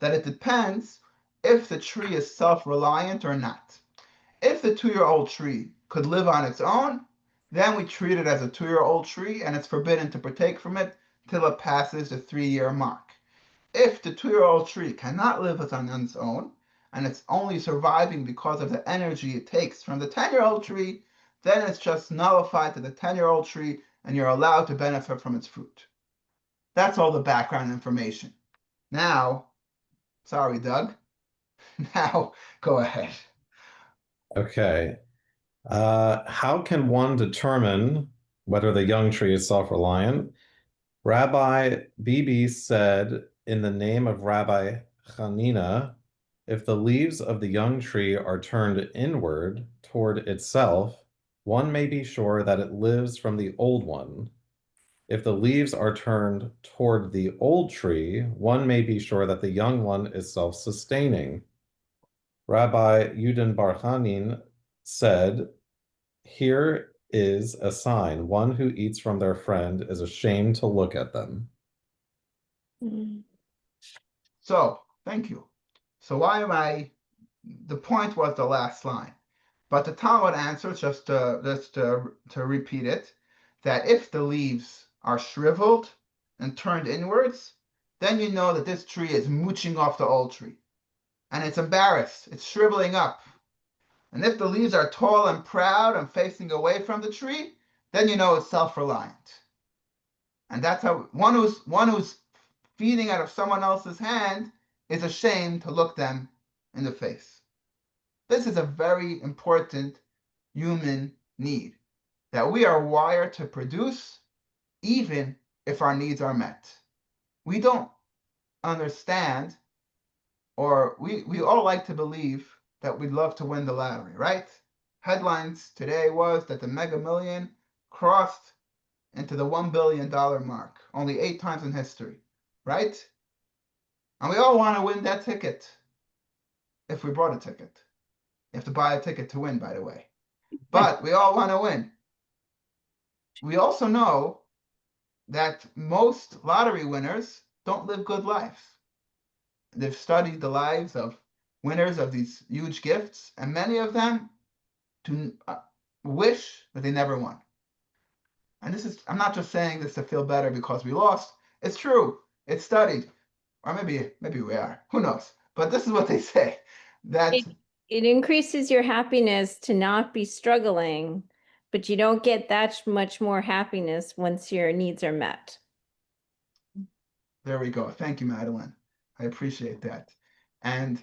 that it depends if the tree is self-reliant or not. If the 2-year-old tree could live on its own, then we treat it as a 2-year-old tree and it's forbidden to partake from it till it passes the 3-year mark. If the 2-year-old tree cannot live on its own, and it's only surviving because of the energy it takes from the 10-year-old tree, then it's just nullified to the 10-year-old tree and you're allowed to benefit from its fruit. That's all the background information. Now, sorry, Doug. Now, go ahead. Okay. How can one determine whether the young tree is self-reliant? Rabbi Bibi said, in the name of Rabbi Hanina, if the leaves of the young tree are turned inward toward itself, one may be sure that it lives from the old one. If the leaves are turned toward the old tree, one may be sure that the young one is self-sustaining. Rabbi Yudin Bar Hanin said, here is a sign. One who eats from their friend is ashamed to look at them. So, thank you. So the point was the last line. But the Talmud answers, just to repeat it, that if the leaves are shriveled and turned inwards, then you know that this tree is mooching off the old tree. And it's embarrassed, it's shriveling up. And if the leaves are tall and proud and facing away from the tree, then you know it's self-reliant. And that's how one who's feeding out of someone else's hand is ashamed to look them in the face. This is a very important human need that we are wired to produce even if our needs are met. We don't understand, or we all like to believe that we'd love to win the lottery, right? Headlines today was that the Mega Million crossed into the $1 billion mark, only 8 times in history, right? And we all want to win that ticket if we bought a ticket. You have to buy a ticket to win, by the way. But we all want to win. We also know that most lottery winners don't live good lives. They've studied the lives of winners of these huge gifts, and many of them wish that they never won. And I'm not just saying this to feel better because we lost. It's true. It's studied. Or maybe we are. Who knows? But this is what they say. That it increases your happiness to not be struggling, but you don't get that much more happiness once your needs are met. There we go. Thank you, Madeline. I appreciate that. And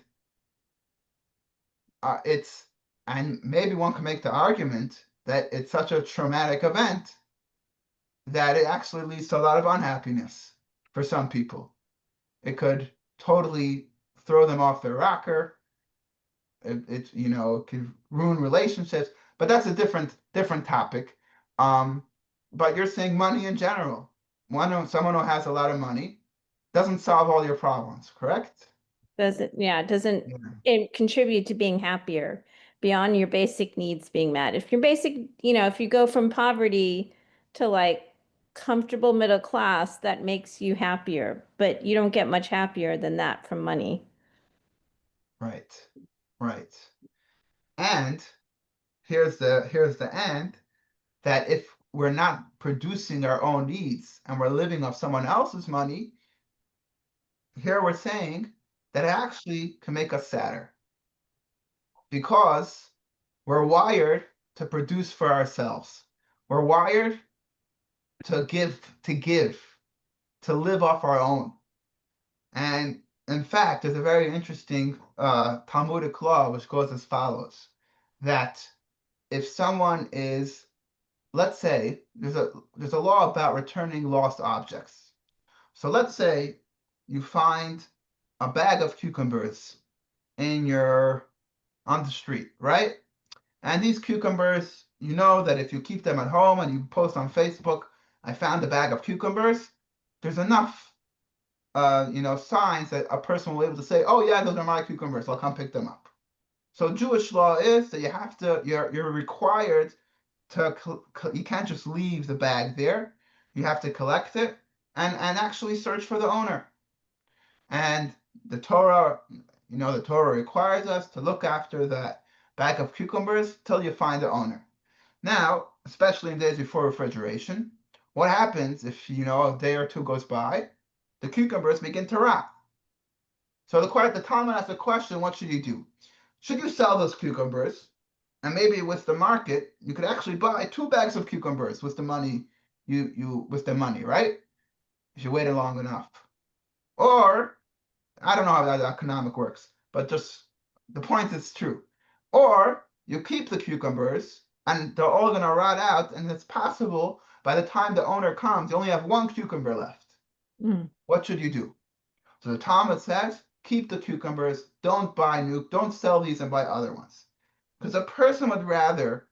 and maybe one can make the argument that it's such a traumatic event that it actually leads to a lot of unhappiness for some people. It could totally throw them off their rocker. It could ruin relationships, but that's a different topic. But you're saying money in general. Someone who has a lot of money doesn't solve all your problems, correct? Doesn't it contribute to being happier beyond your basic needs being met? If your basic, if you go from poverty to like comfortable middle class, that makes you happier, but you don't get much happier than that from money. Right. And here's the end, that if we're not producing our own needs and we're living off someone else's money, here we're saying that it actually can make us sadder, because we're wired to produce for ourselves. We're wired to give, to live off our own. And in fact, there's a very interesting Talmudic law which goes as follows, that if someone is, let's say, there's a law about returning lost objects. So let's say you find a bag of cucumbers on the street, right? And these cucumbers, you know that if you keep them at home and you post on Facebook, I found a bag of cucumbers, there's enough signs that a person will be able to say, oh yeah, those are my cucumbers, I'll come pick them up. So Jewish law is that you're required to, you can't just leave the bag there. You have to collect it and actually search for the owner. And the Torah requires us to look after that bag of cucumbers till you find the owner. Now, especially in days before refrigeration, what happens if, a day or two goes by, the cucumbers begin to rot. So the Talmud asks the question, what should you do? Should you sell those cucumbers? And maybe with the market, you could actually buy 2 bags of cucumbers with the money, right? if you waited long enough. Or, I don't know how that economic works, but just the point is true. Or you keep the cucumbers and they're all going to rot out, and it's possible by the time the owner comes, you only have one cucumber left. What should you do? So the Talmud says, keep the cucumbers, don't sell these and buy other ones. Because a person would rather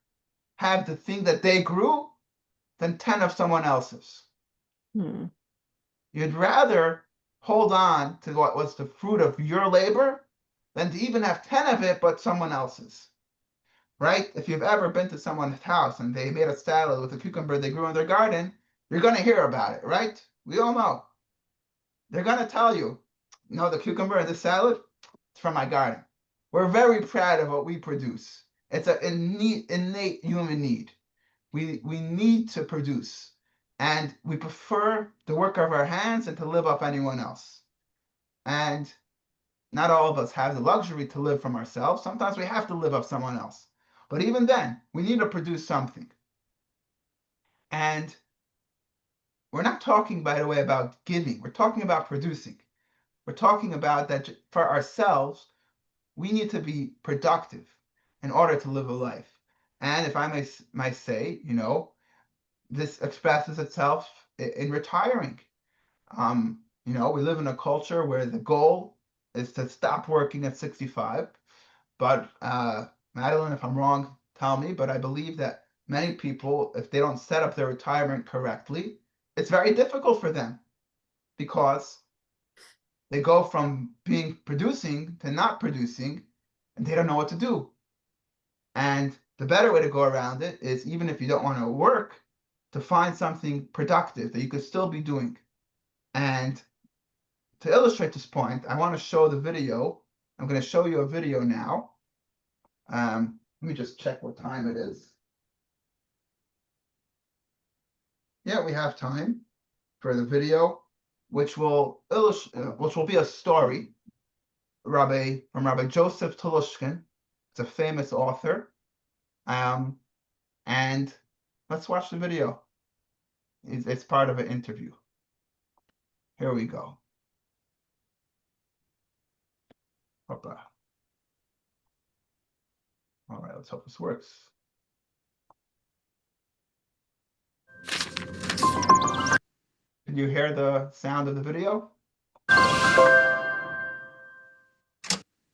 have the thing that they grew than 10 of someone else's. You'd rather hold on to what was the fruit of your labor than to even have 10 of it, but someone else's. Right? If you've ever been to someone's house and they made a salad with a cucumber they grew in their garden, you're going to hear about it, right? We all know. They're going to tell you, no, the cucumber in the salad, it's from my garden. We're very proud of what we produce. It's an innate human need. We need to produce. And we prefer the work of our hands than to live off anyone else. And not all of us have the luxury to live from ourselves. Sometimes we have to live off someone else. But even then, we need to produce something. And we're not talking, by the way, about giving. We're talking about producing. We're talking about that for ourselves, we need to be productive in order to live a life. And if I may say, this expresses itself in retiring. We live in a culture where the goal is to stop working at 65. But Madeline, if I'm wrong, tell me, but I believe that many people, if they don't set up their retirement correctly, it's very difficult for them because they go from producing to not producing, and they don't know what to do. And the better way to go around it is, even if you don't want to work, to find something productive that you could still be doing. And to illustrate this point, I want to show the video. I'm going to show you a video now. Let me just check what time it is. Yeah, we have time for the video, which will be a story from Rabbi Joseph Telushkin. It's a famous author. And let's watch the video. It's part of an interview. Here we go. Hoppa. All right, let's hope this works. Can you hear the sound of the video?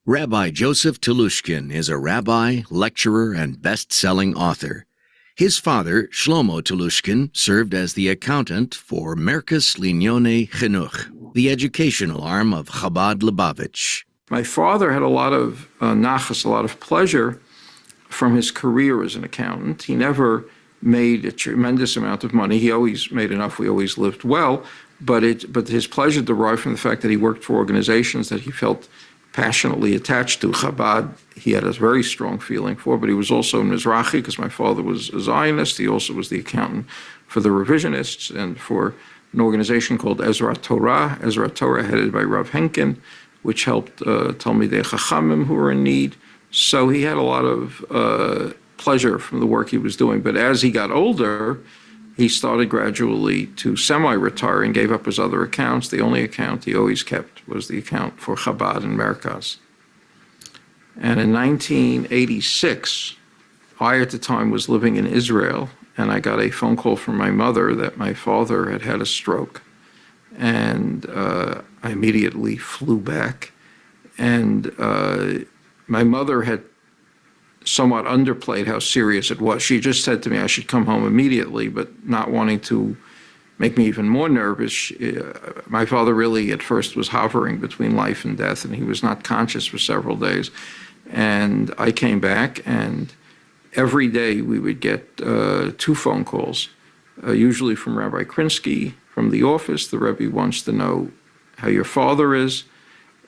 Rabbi Joseph Telushkin is a rabbi, lecturer, and best-selling author. His father, Shlomo Telushkin, served as the accountant for Merkas Linyonei Chinuch, the educational arm of Chabad Lubavitch. My father had a lot of nachas, a lot of pleasure from his career as an accountant. He never made a tremendous amount of money. He always made enough. We always lived well. But his pleasure derived from the fact that he worked for organizations that he felt passionately attached to. Chabad, he had a very strong feeling for, but he was also a Mizrahi because my father was a Zionist. He also was the accountant for the revisionists and for an organization called Ezra Torah headed by Rav Henkin, which helped Talmidei Chachamim who were in need. So he had a lot of pleasure from the work he was doing. But as he got older, he started gradually to semi-retire and gave up his other accounts. The only account he always kept was the account for Chabad and Merkaz. And in 1986, I at the time was living in Israel, and I got a phone call from my mother that my father had had a stroke. And I immediately flew back. And my mother had somewhat underplayed how serious it was. She just said to me I should come home immediately, but not wanting to make me even more nervous. My father really at first was hovering between life and death, and he was not conscious for several days. And I came back, and every day we would get 2 phone calls, usually from Rabbi Krinsky from the office. The Rebbe wants to know how your father is,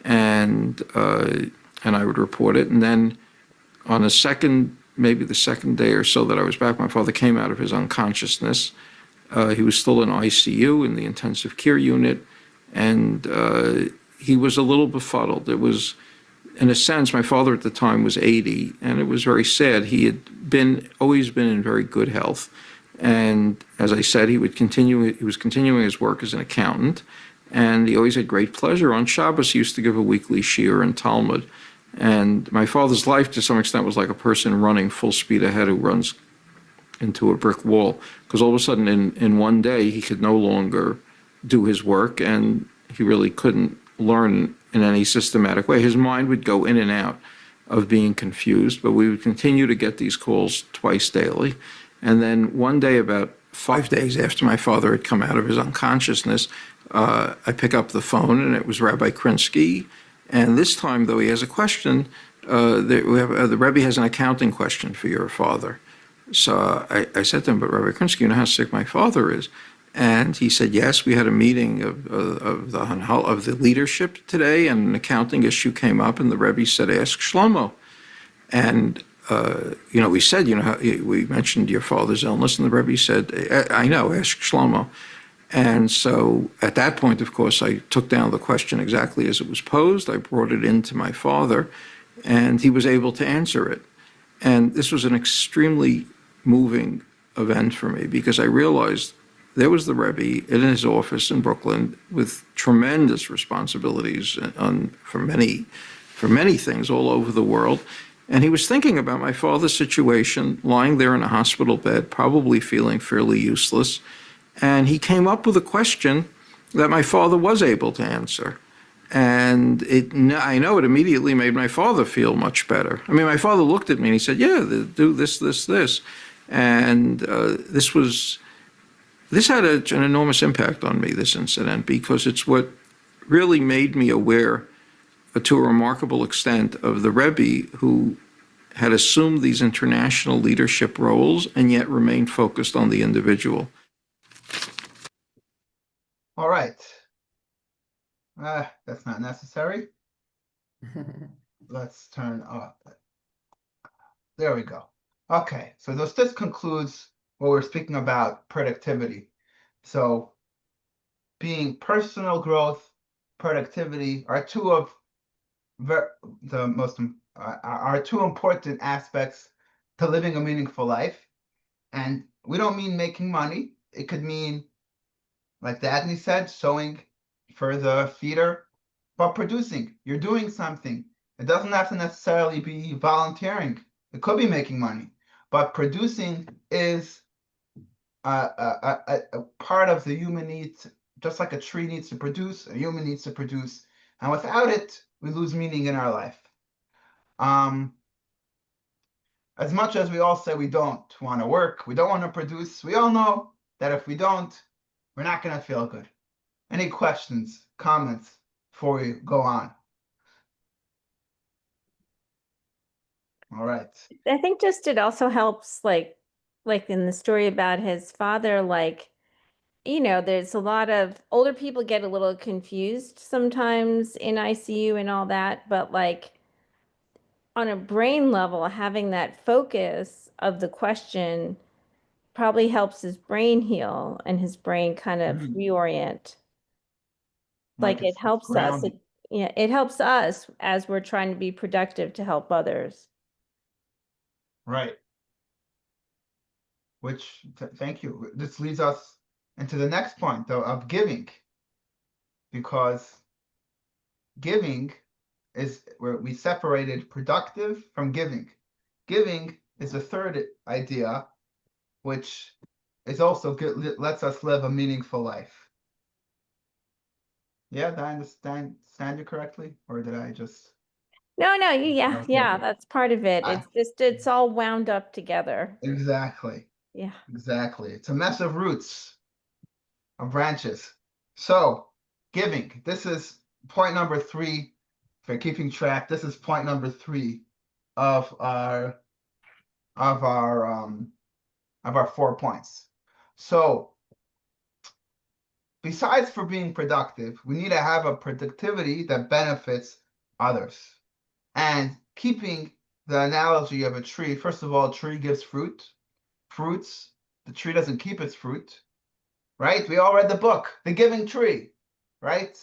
and I would report it. And then on maybe the second day or so that I was back, my father came out of his unconsciousness. He was still in ICU in the intensive care unit, and he was a little befuddled. It was, in a sense, my father at the time was 80, and it was very sad. He had always been in very good health, And as I said, he was continuing his work as an accountant, and he always had great pleasure. On Shabbos, he used to give a weekly shiur in Talmud. And my father's life, to some extent, was like a person running full speed ahead who runs into a brick wall. Because all of a sudden, in one day, he could no longer do his work, and he really couldn't learn in any systematic way. His mind would go in and out of being confused, but we would continue to get these calls twice daily. And then one day, about 5 days after my father had come out of his unconsciousness, I pick up the phone, and it was Rabbi Krinsky. And this time, though, he has a question. The Rebbe has an accounting question for your father. So I said to him, but Rabbi Krinsky, you know how sick my father is? And he said, yes, we had a meeting of the leadership today, and an accounting issue came up, and the Rebbe said, ask Shlomo. And, we said, we mentioned your father's illness, and the Rebbe said, I know, ask Shlomo. And so at that point, of course, I took down the question exactly as it was posed. I brought it into my father, and he was able to answer it. And this was an extremely moving event for me, because I realized there was the Rebbe in his office in Brooklyn with tremendous responsibilities for many things all over the world. And he was thinking about my father's situation, lying there in a hospital bed, probably feeling fairly useless. And he came up with a question that my father was able to answer. And I know it immediately made my father feel much better. I mean, my father looked at me and he said, yeah, do this, this, this. And this had an enormous impact on me, this incident, because it's what really made me aware, to a remarkable extent, of the Rebbe, who had assumed these international leadership roles and yet remained focused on the individual. All right. That's not necessary. Let's turn off. There we go. Okay, so this concludes what we're speaking about, productivity. So being personal growth, productivity are two of the most are two important aspects to living a meaningful life. And we don't mean making money. It could mean, like Dagny said, sewing for the feeder, but producing. You're doing something. It doesn't have to necessarily be volunteering. It could be making money, but producing is a part of the human needs. Just like a tree needs to produce, a human needs to produce, and without it, we lose meaning in our life. As much as we all say we don't want to work, we don't want to produce, we all know that if we don't, we're not going to feel good. Any questions, comments before we go on? All right. I think just it also helps, like in the story about his father, there's a lot of older people get a little confused sometimes in ICU and all that, but on a brain level, having that focus of the question probably helps his brain heal and his brain kind of reorient. It helps us. It helps us as we're trying to be productive to help others. Right. Which, thank you. This leads us into the next point, though, of giving. Because giving is where we separated productive from giving. Giving is the third idea, which is also good, lets us live a meaningful life. Yeah, did I understand you correctly? Or did I just... No, yeah, that's part of it. It's all wound up together. Exactly. Yeah. Exactly. It's a mess of roots, of branches. So, giving. This is point number 3. For keeping track, this is point number 3 of our 4 points. So, besides for being productive, we need to have a productivity that benefits others. And keeping the analogy of a tree, first of all, a tree gives fruits. The tree doesn't keep its fruit, right? We all read the book, The Giving Tree, right?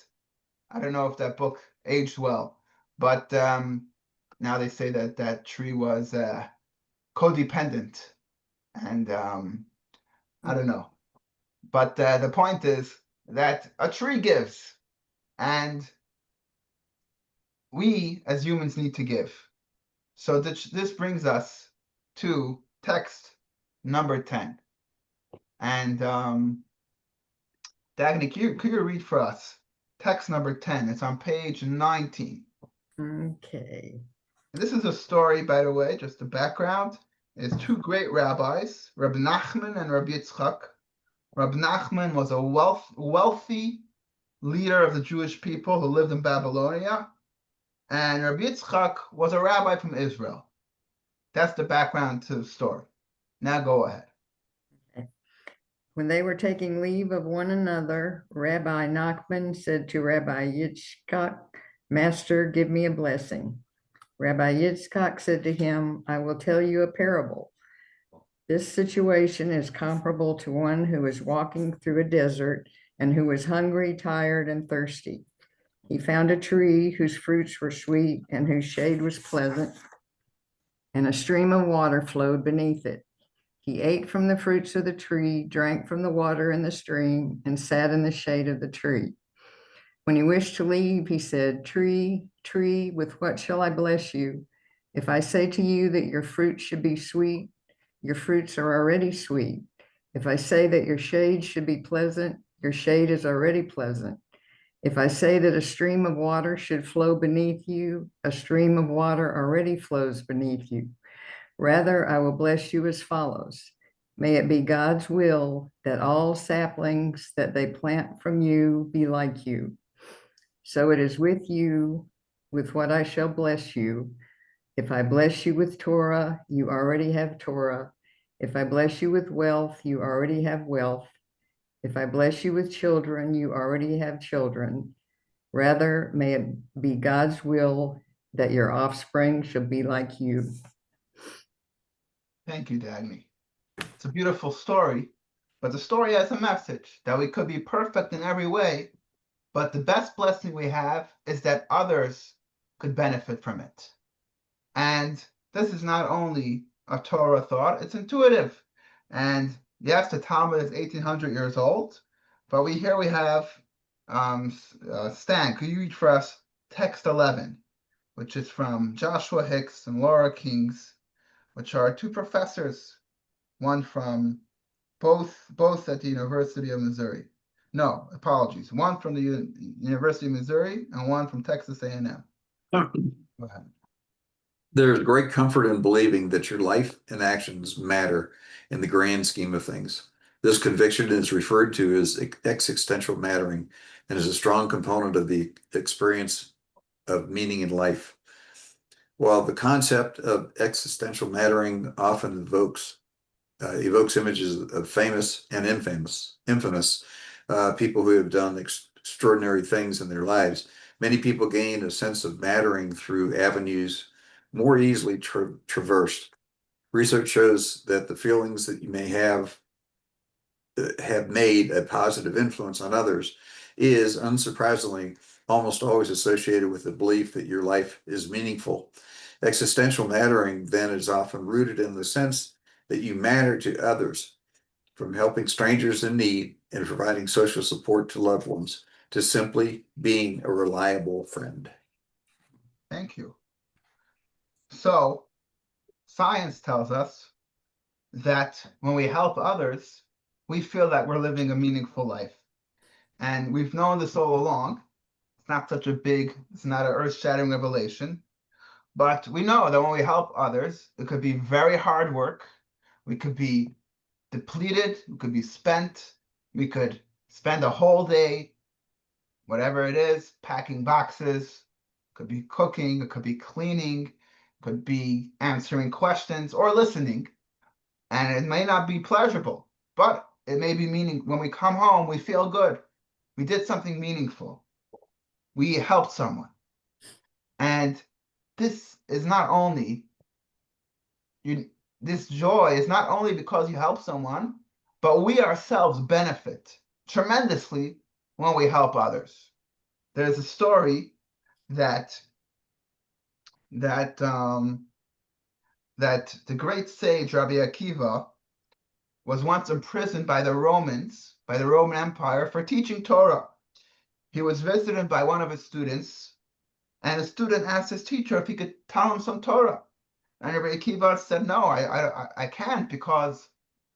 I don't know if that book aged well, but now they say that tree was codependent, and I don't know. But the point is that a tree gives, and we as humans need to give. So this brings us to text number 10. And Dagny, could you read for us text number 10? It's on page 19. Okay. This is a story, by the way, just the background. It's two great rabbis, Rabbi Nachman and Rabbi Yitzchak. Rabbi Nachman was a wealthy leader of the Jewish people who lived in Babylonia. And Rabbi Yitzchak was a rabbi from Israel. That's the background to the story. Now go ahead. When they were taking leave of one another, Rabbi Nachman said to Rabbi Yitzchak, "Master, give me a blessing." Rabbi Yitzchak said to him, "I will tell you a parable. This situation is comparable to one who is walking through a desert and who was hungry, tired, and thirsty. He found a tree whose fruits were sweet and whose shade was pleasant, and a stream of water flowed beneath it. He ate from the fruits of the tree, drank from the water in the stream, and sat in the shade of the tree. When he wished to leave, he said, 'Tree, tree, with what shall I bless you? If I say to you that your fruit should be sweet, your fruits are already sweet. If I say that your shade should be pleasant, your shade is already pleasant. If I say that a stream of water should flow beneath you, a stream of water already flows beneath you. Rather, I will bless you as follows. May it be God's will that all saplings that they plant from you be like you. So it is with you, with what I shall bless you. If I bless you with Torah, you already have Torah. If I bless you with wealth, you already have wealth. If I bless you with children, you already have children. Rather, may it be God's will that your offspring shall be like you." Thank you, Dagny. It's a beautiful story, but the story has a message that we could be perfect in every way, but the best blessing we have is that others could benefit from it. And this is not only a Torah thought, it's intuitive. And yes, the Talmud is 1800 years old, but we have Stan, could you read for us text 11, which is from Joshua Hicks and Laura Kings, which are two professors, one from both at the University of Missouri. No, apologies. One from the University of Missouri and one from Texas A&M. Go ahead. There's great comfort in believing that your life and actions matter in the grand scheme of things. This conviction is referred to as existential mattering and is a strong component of the experience of meaning in life. While the concept of existential mattering often evokes images of famous and infamous people who have done extraordinary things in their lives, many people gain a sense of mattering through avenues more easily traversed. Research shows that the feelings that you may have made a positive influence on others is, unsurprisingly, almost always associated with the belief that your life is meaningful. Existential mattering then is often rooted in the sense that you matter to others, from helping strangers in need and providing social support to loved ones, to simply being a reliable friend. Thank you. So, science tells us that when we help others, we feel that we're living a meaningful life. And we've known this all along. It's not an earth-shattering revelation. But we know that when we help others, it could be very hard work. We could be depleted. We could be spent. We could spend a whole day, whatever it is, packing boxes. It could be cooking. It could be cleaning. It could be answering questions or listening. And it may not be pleasurable, but it may be meaningful. When we come home, we feel good. We did something meaningful. We helped someone. And this is not only this joy is not only because you help someone, but we ourselves benefit tremendously when we help others. There's a story that the great sage Rabbi Akiva was once imprisoned by the Romans, by the Roman Empire, for teaching Torah. He was visited by one of his students, and the student asked his teacher if he could tell him some Torah. And Rabbi Akiva said, no, I can't, because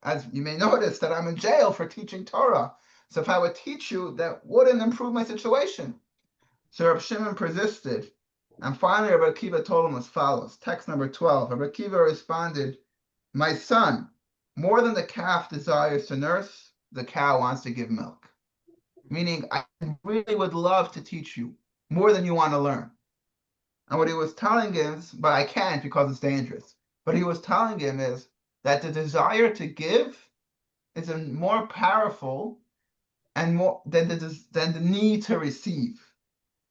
as you may notice that I'm in jail for teaching Torah. So if I would teach you, that wouldn't improve my situation. So Rabbi Shimon persisted. And finally, Rabbi Akiva told him as follows. Text number 12. Rabbi Akiva responded, my son, more than the calf desires to nurse, the cow wants to give milk. Meaning, I really would love to teach you more than you want to learn. And what he was telling him is, but I can't because it's dangerous. But he was telling him is that the desire to give is more powerful and more than the need to receive.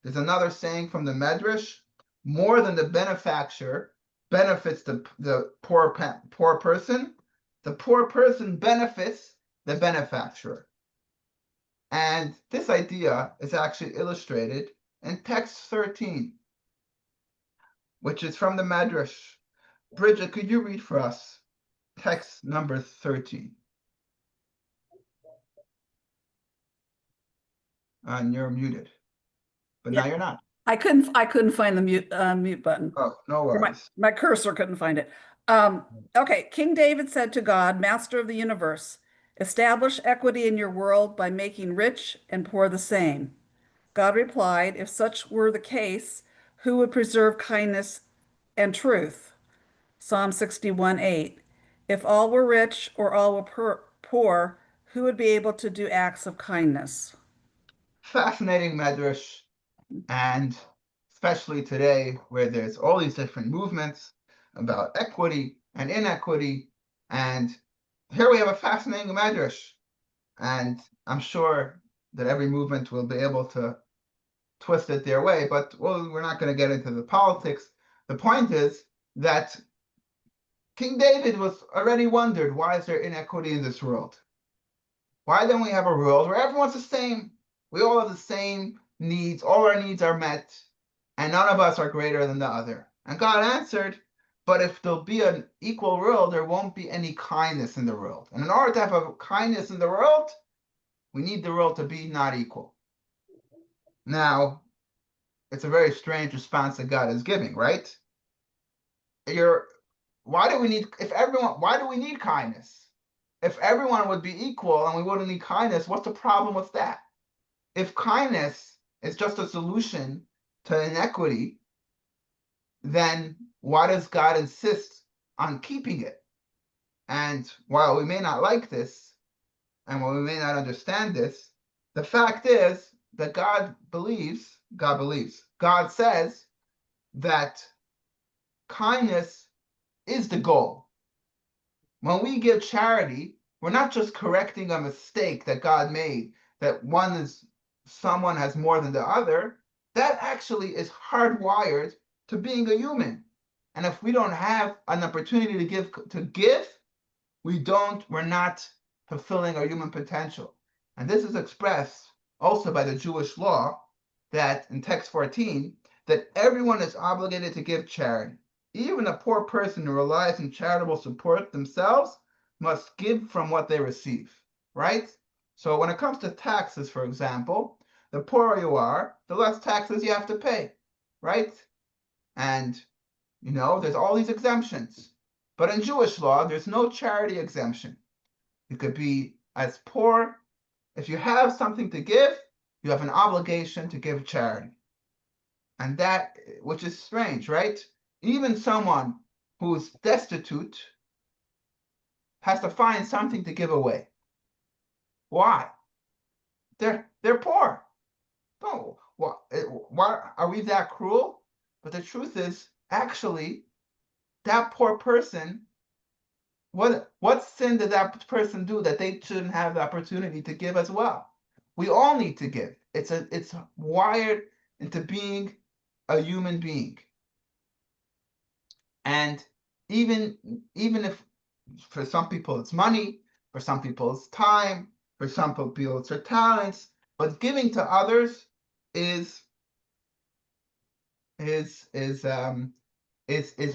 There's another saying from the Medrash: more than the benefactor benefits the poor person, the poor person benefits the benefactor. And this idea is actually illustrated in text 13, which is from the Medrash. Bridget, could you read for us text number 13? And you're muted, but Yeah. now you're not. I couldn't find the mute button. Oh, no Or worries. my cursor couldn't find it. Okay, King David said to God, Master of the universe, establish equity in your world by making rich and poor the same. God replied, if such were the case, who would preserve kindness and truth? Psalm 61:8. If all were rich or all were poor, who would be able to do acts of kindness? Fascinating Medrash, and especially today where there's all these different movements about equity and inequity. And here we have a fascinating Medrash. And I'm sure that every movement will be able to twist it their way, but well, we're not going to get into the politics. The point is that King David was already wondered, why is there inequity in this world? Why don't we have a world where everyone's the same? We all have the same needs, all our needs are met, and none of us are greater than the other. And God answered, but if there'll be an equal world, there won't be any kindness in the world. And in order to have a kindness in the world, we need the world to be not equal. Now, it's a very strange response that God is giving, right? Why do we need kindness? If everyone would be equal and we wouldn't need kindness, what's the problem with that? If kindness is just a solution to inequity, then why does God insist on keeping it? And while we may not like this, and while we may not understand this, the fact is that God says that kindness is the goal. When we give charity, we're not just correcting a mistake that God made, that someone has more than the other. That actually is hardwired to being a human. And if we don't have an opportunity to give, we're not fulfilling our human potential. And this is expressed also by the Jewish law, that in text 14, that everyone is obligated to give charity. Even a poor person who relies on charitable support themselves must give from what they receive, right? So when it comes to taxes, for example, the poorer you are, the less taxes you have to pay, right? And, there's all these exemptions. But in Jewish law, there's no charity exemption. You could be as poor. If you have something to give, you have an obligation to give charity. And that, which is strange, right? Even someone who's destitute has to find something to give away. Why? They're poor. No, why are we that cruel? But the truth is, actually, that poor person, what sin did that person do that they shouldn't have the opportunity to give as well? We all need to give. It's wired into being a human being. And even if for some people it's money, for some people it's time, for some people it's their talents, but giving to others is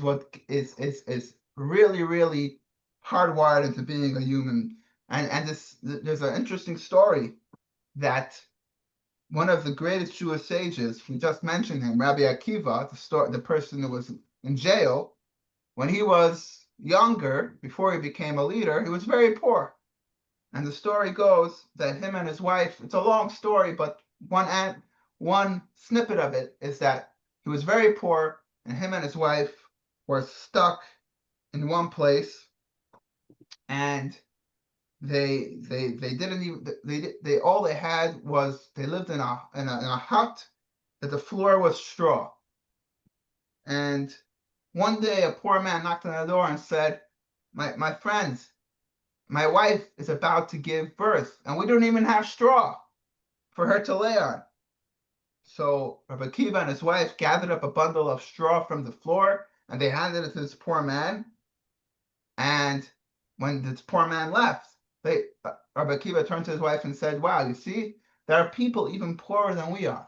what is really, really hardwired into being a human. And there's an interesting story that one of the greatest Jewish sages, we just mentioned him, Rabbi Akiva, the person who was in jail, when he was younger, before he became a leader, he was very poor. And the story goes that him and his wife, it's a long story, but one snippet of it is that he was very poor, and him and his wife were stuck in one place, and they didn't even they all they had was, they lived in a hut that the floor was straw. And one day a poor man knocked on the door and said, my friends, my wife is about to give birth and we don't even have straw for her to lay on. So Rabbi Akiva and his wife gathered up a bundle of straw from the floor and they handed it to this poor man. And when this poor man left, Rabbi Akiva turned to his wife and said, wow, you see, there are people even poorer than we are.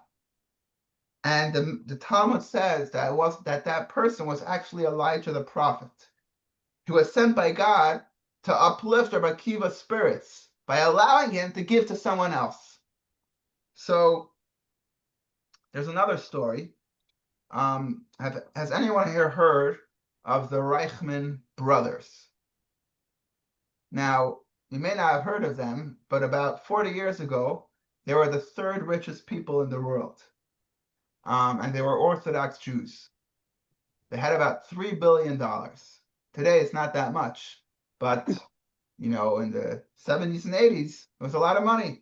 And the Talmud says that person was actually Elijah the prophet, who was sent by God to uplift Rabbi Akiva's spirits by allowing him to give to someone else. So there's another story. Has anyone here heard of the Reichman brothers? Now, you may not have heard of them, but about 40 years ago, they were the third richest people in the world. And they were Orthodox Jews. They had about $3 billion. Today, it's not that much, but in the 70s and 80s, it was a lot of money,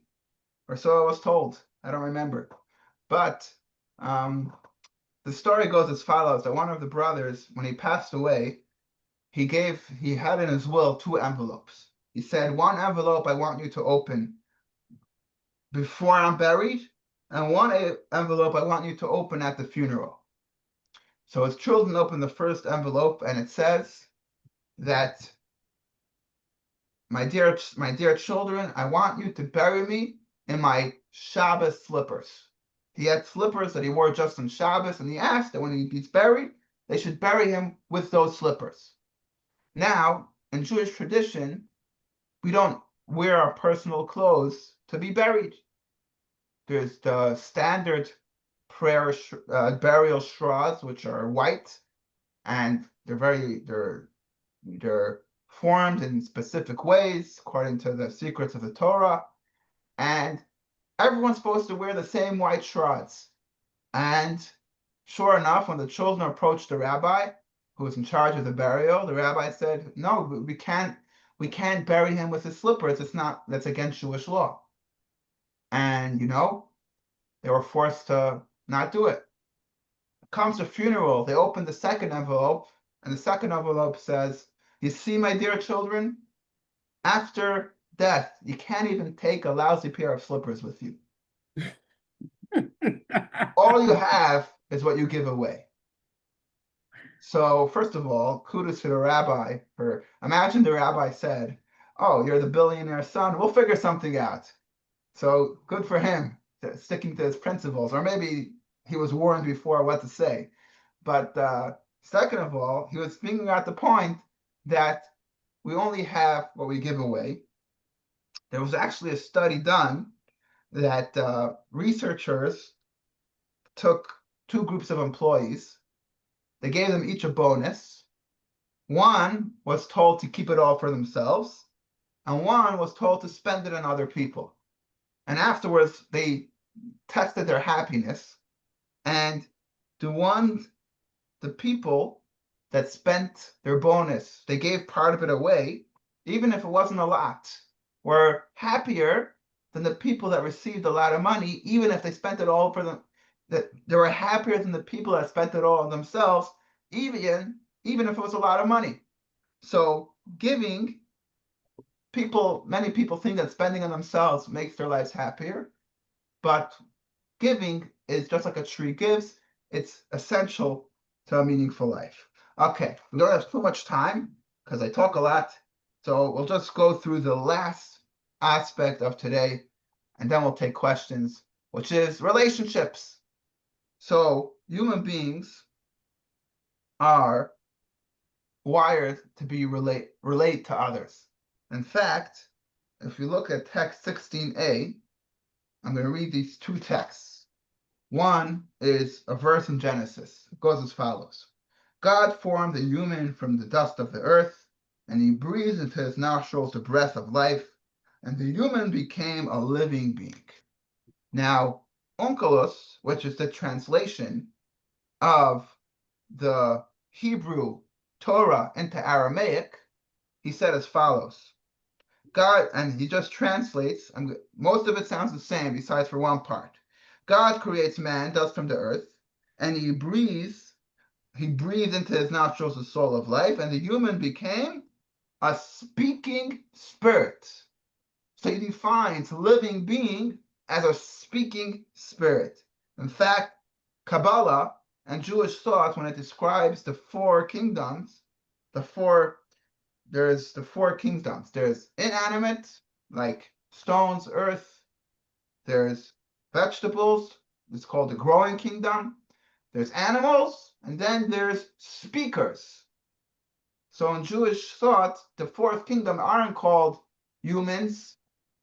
or so I was told. I don't remember. But the story goes as follows: that one of the brothers, when he passed away, he had in his will 2 envelopes. He said, one envelope I want you to open before I'm buried, and one envelope I want you to open at the funeral. So his children open the first envelope, and it says that, my dear children, I want you to bury me in my Shabbos slippers. He had slippers that he wore just on Shabbos, and he asked that when he's buried, they should bury him with those slippers. Now, in Jewish tradition, we don't wear our personal clothes to be buried. There's the standard burial shrouds, which are white, and they're formed in specific ways according to the secrets of the Torah, and everyone's supposed to wear the same white shrouds. And sure enough, when the children approached the rabbi who was in charge of the burial, the rabbi said, no, we can't bury him with his slippers. That's against Jewish law. And they were forced to not do it. Comes the funeral, they open the second envelope, and the second envelope says, you see, my dear children, after death, you can't even take a lousy pair of slippers with you. All you have is what you give away. So first of all, kudos to the rabbi imagine the rabbi said, oh, you're the billionaire son, we'll figure something out. So good for him, sticking to his principles, or maybe he was warned before what to say. But second of all, he was figuring out the point that we only have what we give away. There was actually a study done that researchers took 2 groups of employees. They gave them each a bonus. One was told to keep it all for themselves, and one was told to spend it on other people. And afterwards, they tested their happiness, and the people that spent their bonus, they gave part of it away, even if it wasn't a lot, were happier than the people that received a lot of money, even if they spent it all for them. That they were happier than the people that spent it all on themselves, even if it was a lot of money. So giving, many people think that spending on themselves makes their lives happier, but giving is just like a tree gives. It's essential to a meaningful life. Okay, we don't have too much time because I talk a lot, so we'll just go through the last aspect of today, and then we'll take questions, which is relationships. So human beings are wired to be relate to others. In fact, if you look at text 16a, I'm going to read these two texts. One is a verse in Genesis. It goes as follows. God formed the human from the dust of the earth, and he breathed into his nostrils the breath of life, and the human became a living being. Now, onkelos, which is the translation of the Hebrew Torah into Aramaic, he said as follows. God, and he just translates, most of it sounds the same besides for one part. God creates man, dust from the earth, and he breathed into his nostrils the soul of life, and the human became a speaking spirit. So he defines living being as a speaking spirit. In fact, Kabbalah and Jewish thought, when it describes the four kingdoms, there's the four kingdoms. There's inanimate, like stones, earth. There's vegetables. It's called the growing kingdom. There's animals, and then there's speakers. So in Jewish thought, the fourth kingdom aren't called humans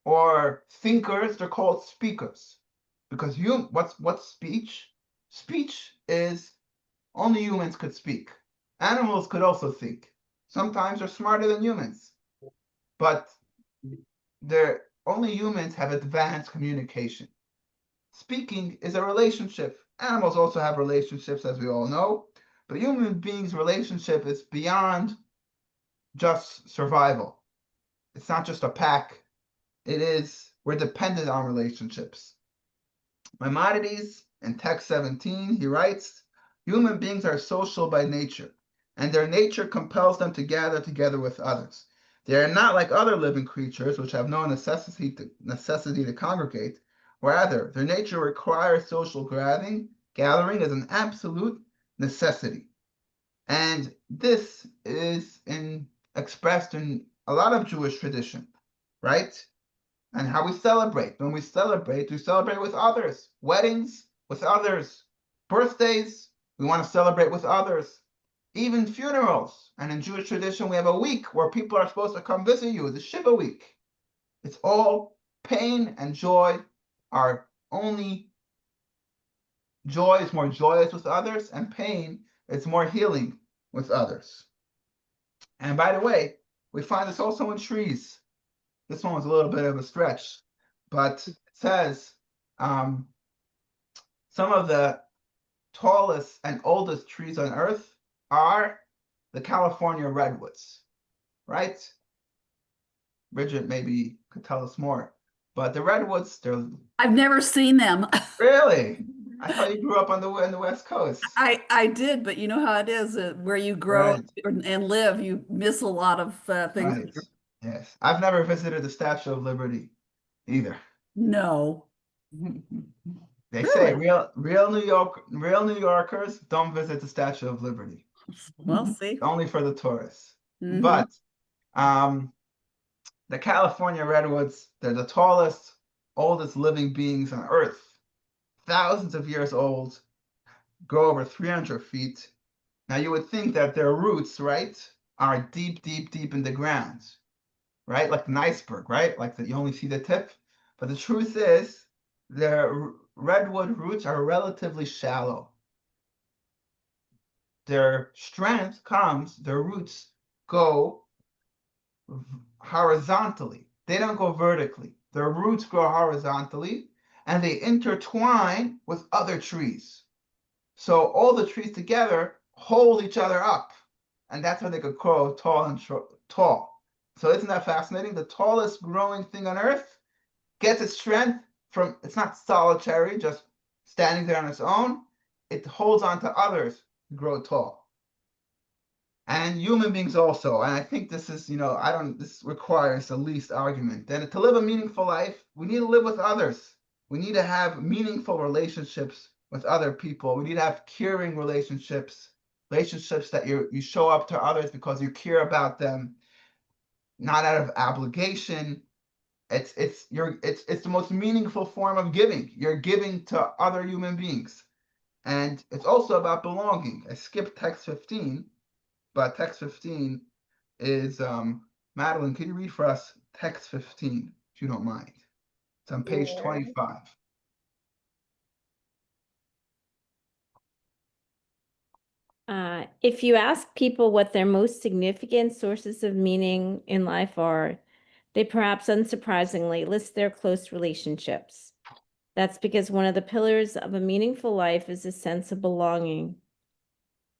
or thinkers, they're called speakers. Because what's speech? Speech is only humans could speak. Animals could also think. Sometimes they're smarter than humans. But only humans have advanced communication. Speaking is a relationship. Animals also have relationships, as we all know. But human beings' relationship is beyond just survival. It's not just a pack. We're dependent on relationships. Maimonides, in text 17, he writes, human beings are social by nature, and their nature compels them to gather together with others. They are not like other living creatures, which have no necessity to congregate. Rather, their nature requires social gathering as an absolute necessity. And this is expressed in a lot of Jewish tradition, right? And how we celebrate. When we celebrate with others. Weddings, with others. Birthdays, we want to celebrate with others. Even funerals. And in Jewish tradition, we have a week where people are supposed to come visit you, the Shiva week. It's all pain and joy. Our only joy is more joyous with others, and pain is more healing with others. And by the way, we find this also in trees. This one was a little bit of a stretch, but it says some of the tallest and oldest trees on earth are the California redwoods, right? Bridget maybe could tell us more, but the redwoods, I've never seen them. Really? I thought you grew up on in the West Coast. I did, but you know how it is, where you grow Right. and live, you miss a lot of things. Right. Yes. I've never visited the Statue of Liberty either. No. They say real New Yorkers don't visit the Statue of Liberty. Well, see. Only for the tourists. Mhm. But the California redwoods, they're the tallest, oldest living beings on Earth. Thousands of years old, grow over 300 feet. Now you would think that their roots, right, are deep, deep, deep in the ground, right? Like an iceberg, right? Like that you only see the tip. But the truth is, their redwood roots are relatively shallow. Their strength comes, their roots go horizontally. They don't go vertically. Their roots grow horizontally, and they intertwine with other trees. So all the trees together hold each other up, and that's how they could grow tall and tall. So isn't that fascinating? The tallest growing thing on earth gets its strength from, it's not solitary, just standing there on its own. It holds on to others to grow tall. And human beings also. And I think this is, this requires the least argument. That to live a meaningful life, we need to live with others. We need to have meaningful relationships with other people. We need to have caring relationships that you show up to others because you care about them, not out of obligation. It's the most meaningful form of giving. You're giving to other human beings. And it's also about belonging. I skipped text 15, but text 15 is, Madeline, can you read for us text 15, if you don't mind? It's on page Sure. 25. If you ask people what their most significant sources of meaning in life are, they perhaps unsurprisingly list their close relationships. That's because one of the pillars of a meaningful life is a sense of belonging.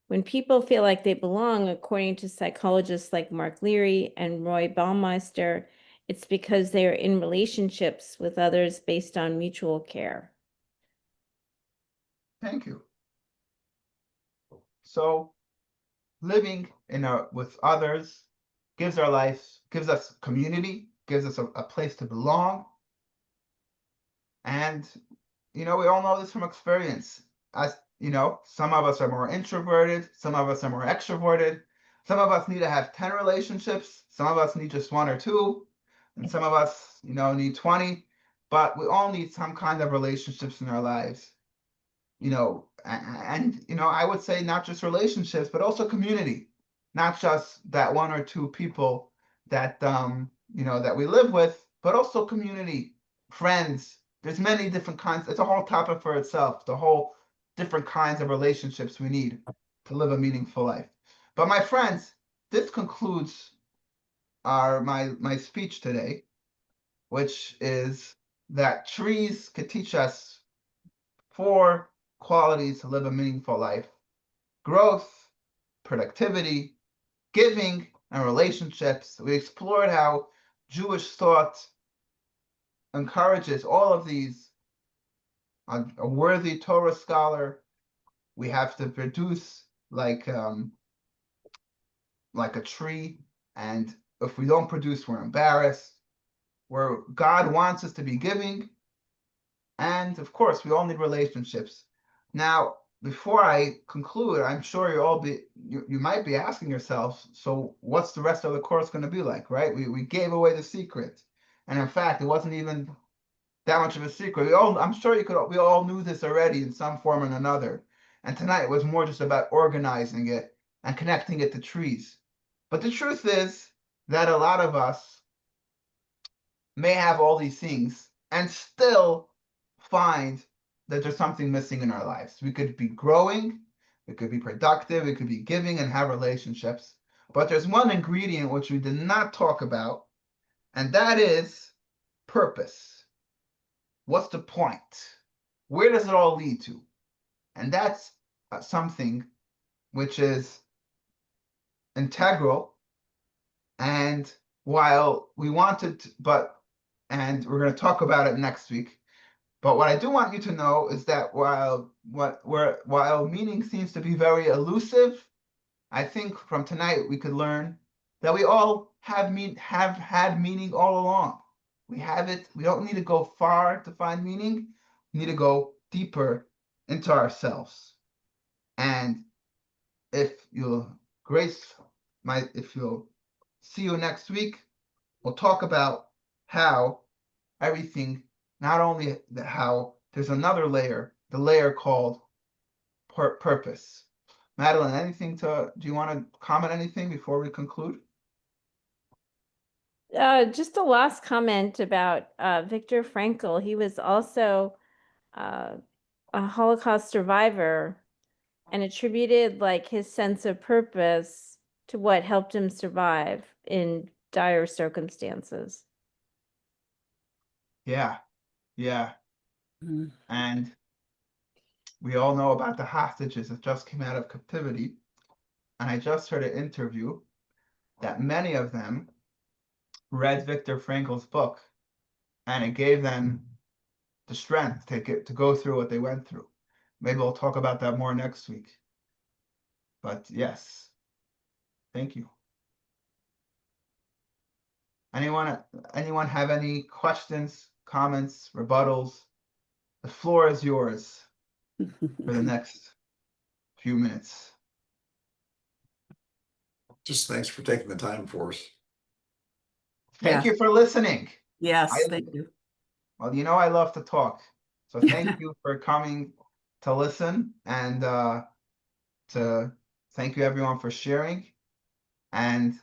When people feel like they belong, according to psychologists like Mark Leary and Roy Baumeister, it's because they are in relationships with others based on mutual care. Thank you. So living with others gives our life, gives us community, gives us a place to belong. And, we all know this from experience. As some of us are more introverted, some of us are more extroverted. Some of us need to have 10 relationships. Some of us need just 1 or 2. And some of us, need 20. But we all need some kind of relationships in our lives. I would say not just relationships, but also community, not just that 1 or 2 people that, that we live with, but also community, friends. There's many different kinds. It's a whole topic for itself, the whole different kinds of relationships we need to live a meaningful life. But my friends, this concludes my speech today, which is that trees could teach us 4 qualities to live a meaningful life: growth, productivity, giving, and relationships. We explored how Jewish thought encourages all of these. A worthy Torah scholar, we have to produce like a tree, and if we don't produce, we're embarrassed. Where God wants us to be giving, and of course, we all need relationships. Now, before I conclude, I'm sure you might be asking yourself, so what's the rest of the course going to be like, right? We gave away the secret, and in fact, it wasn't even that much of a secret. I'm sure we all knew this already in some form or another. And tonight was more just about organizing it and connecting it to trees. But the truth is that a lot of us may have all these things and still find that there's something missing in our lives. We could be growing, we could be productive, we could be giving and have relationships. But there's one ingredient which we did not talk about, and that is purpose. What's the point? Where does it all lead to? And that's something which is integral. And while we wanted, and we're going to talk about it next week. But what I do want you to know is that while meaning seems to be very elusive, I think from tonight we could learn that we all have had meaning all along. We have it. We don't need to go far to find meaning. We need to go deeper into ourselves. And if you'll see you next week, we'll talk about how everything, not only how there's another layer, the layer called purpose. Madeline, do you want to comment anything before we conclude? Just a last comment about Viktor Frankl. He was also a Holocaust survivor and attributed his sense of purpose to what helped him survive in dire circumstances. Yeah. Mhm. And we all know about the hostages that just came out of captivity. And I just heard an interview that many of them read Viktor Frankl's book, and it gave them the strength to go through what they went through. Maybe we'll talk about that more next week. But yes, thank you. Anyone have any questions, comments, rebuttals? The floor is yours for the next few minutes. Just thanks for taking the time for us. Thank you for listening. Yes, thank you. Well, I love to talk. So thank you for coming to listen, and to thank you everyone for sharing. And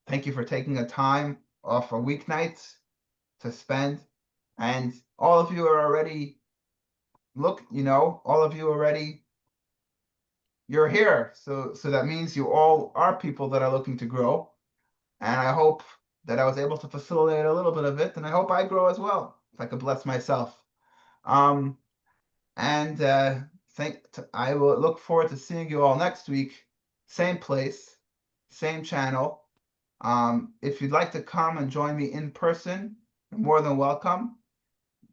thank you for taking a time off for weeknights to spend. And all of you are already, all of you already, you're here. So that means you all are people that are looking to grow. And I hope that I was able to facilitate a little bit of it. And I hope I grow as well, if I could bless myself. And I will look forward to seeing you all next week. Same place, same channel. If you'd like to come and join me in person, you're more than welcome.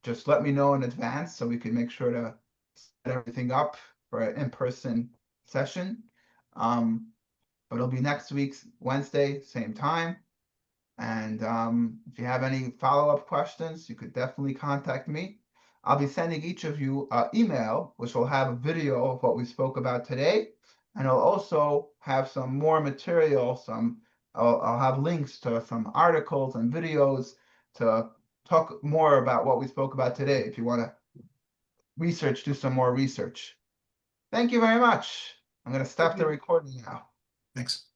Just let me know in advance so we can make sure to set everything up for an in-person session. But it'll be next week's Wednesday, same time. And if you have any follow-up questions, you could definitely contact me. I'll be sending each of you an email, which will have a video of what we spoke about today. And I'll also have some more material, I'll have links to some articles and videos to talk more about what we spoke about today, if you want to do some more research. Thank you very much. I'm going to stop the recording now. Thanks.